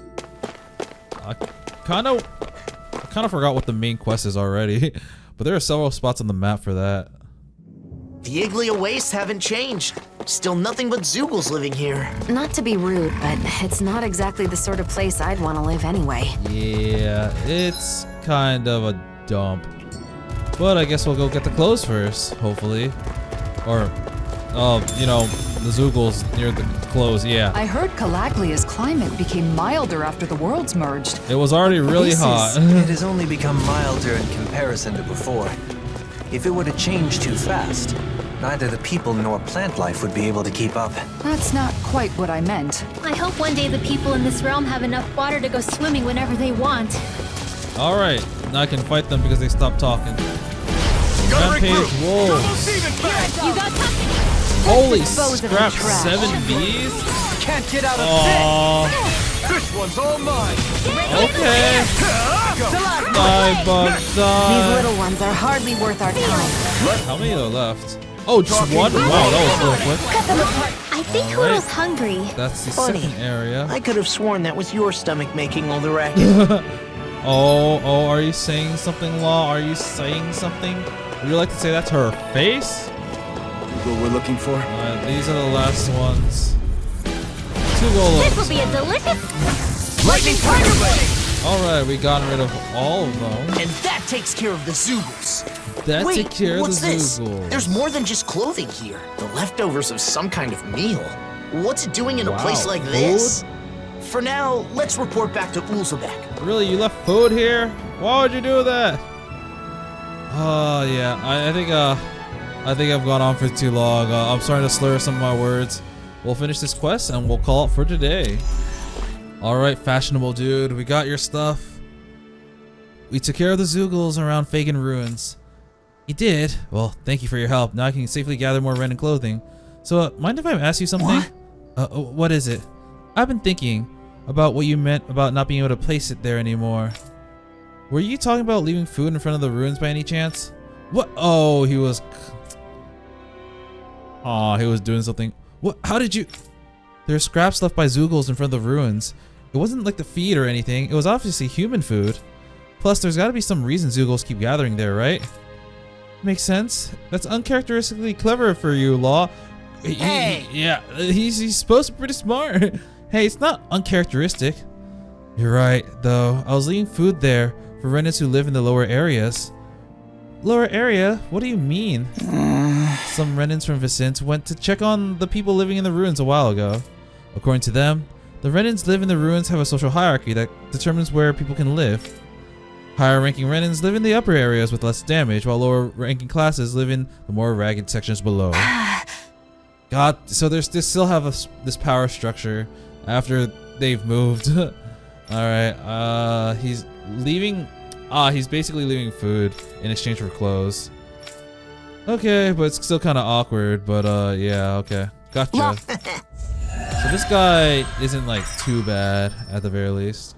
I kind of forgot what the main quest is already, but there are several spots on the map for that. The Iglia Wastes haven't changed. Still nothing but Zoogles living here. Not to be rude, but it's not exactly the sort of place I'd want to live anyway. Yeah, it's kind of a dump. But I guess we'll go get the clothes first, hopefully. Or, you know, the Zoogles near the clothes, yeah. I heard Calaglia's climate became milder after the worlds merged. It was already really hot. It has only become milder in comparison to before. If it were to change too fast, neither the people nor plant life would be able to keep up. That's not quite what I meant. I hope one day the people in this realm have enough water to go swimming whenever they want. Alright, now I can fight them because they stopped talking. Rampage wolves. You got company. Holy scrap, 7 bees? Can't get out of this! This one's all mine. Okay. Die, bug, die. These little ones are hardly worth our time. How many are left? Oh, just one? Wow, that was real quick. Cut them apart. I think Kuro's hungry. That's the Funny. second area. I could have sworn that was your stomach making all the racket. Oh, are you saying something, Law? Are you saying something? Would you like to say that to her face? What we're looking for? These are the last ones. 2 golems. This will be a delicious Lightning Tiger Blade! Alright, we got rid of all of them. And that takes care of the Zoogles. That Wait, takes care of what's the this? Zoogles. There's more than just clothing here. The leftovers of some kind of meal. What's it doing in a place like this? For now, let's report back to Ulzebek. Really, you left food here? Why would you do that? Oh yeah, I think I've gone on for too long. I'm starting to slur some of my words. We'll finish this quest and we'll call it for today. Alright, fashionable dude, we got your stuff. We took care of the Zoogles around Fagan Ruins. You did? Well, thank you for your help. Now I can safely gather more Renan clothing. So, mind if I ask you something? What is it? I've been thinking about what you meant about not being able to place it there anymore. Were you talking about leaving food in front of the ruins by any chance? What? Oh, he was... Oh, he was doing something. What? How did you... There are scraps left by Zoogles in front of the ruins. It wasn't like the feed or anything. It was obviously human food. Plus, there's got to be some reason Zoogles keep gathering there, right? Makes sense. That's uncharacteristically clever for you, Law. Hey! Yeah, he's supposed to be pretty smart. Hey, it's not uncharacteristic. You're right, though. I was leaving food there for Renans who live in the lower areas. Lower area? What do you mean? Some Renans from Vicent went to check on the people living in the ruins a while ago. According to them, the Renans live in the ruins have a social hierarchy that determines where people can live. Higher ranking Renans live in the upper areas with less damage, while lower ranking classes live in the more ragged sections below. God, so they still have this power structure after they've moved. Alright, he's leaving. He's basically leaving food in exchange for clothes. Okay, but it's still kind of awkward, but yeah, okay. Gotcha. So this guy isn't like too bad at the very least.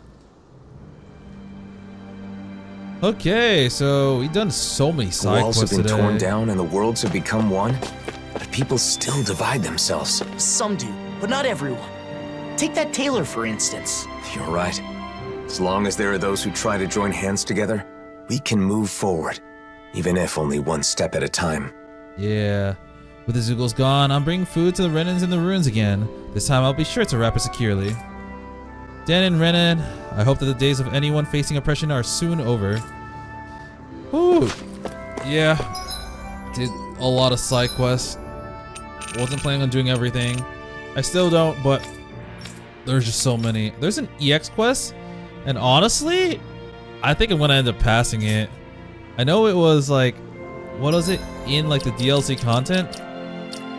Okay, so we've done so many side Walls quests have been today. torn down and the worlds have become one, but people still divide themselves. Some do, but not everyone. Take that tailor, for instance. You're right. As long as there are those who try to join hands together, we can move forward, even if only one step at a time. Yeah. With the Zoogles gone, I'm bringing food to the Renans in the ruins again. This time I'll be sure to wrap it securely. Dan and Renan, I hope that the days of anyone facing oppression are soon over. Whew. Yeah. Did a lot of side quests. Wasn't planning on doing everything. I still don't, but there's just so many. There's an EX quest, and honestly, I think I'm gonna end up passing it. I know it was like, what was it in like the DLC content,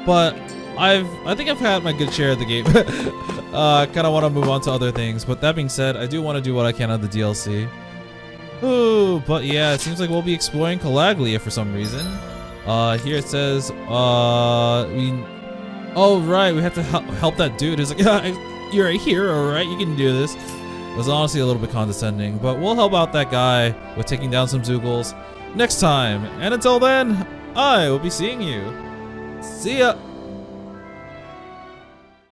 but I think I've had my good share of the game. Kind of want to move on to other things, but that being said, I do want to do what I can on the DLC. Ooh, but yeah, it seems like we'll be exploring Calaglia for some reason. Here it says, oh right, we have to help that dude. He's like, yeah, you're a hero, right? You can do this. It was honestly a little bit condescending, but we'll help out that guy with taking down some Zoogles next time. And until then, I will be seeing you. See ya!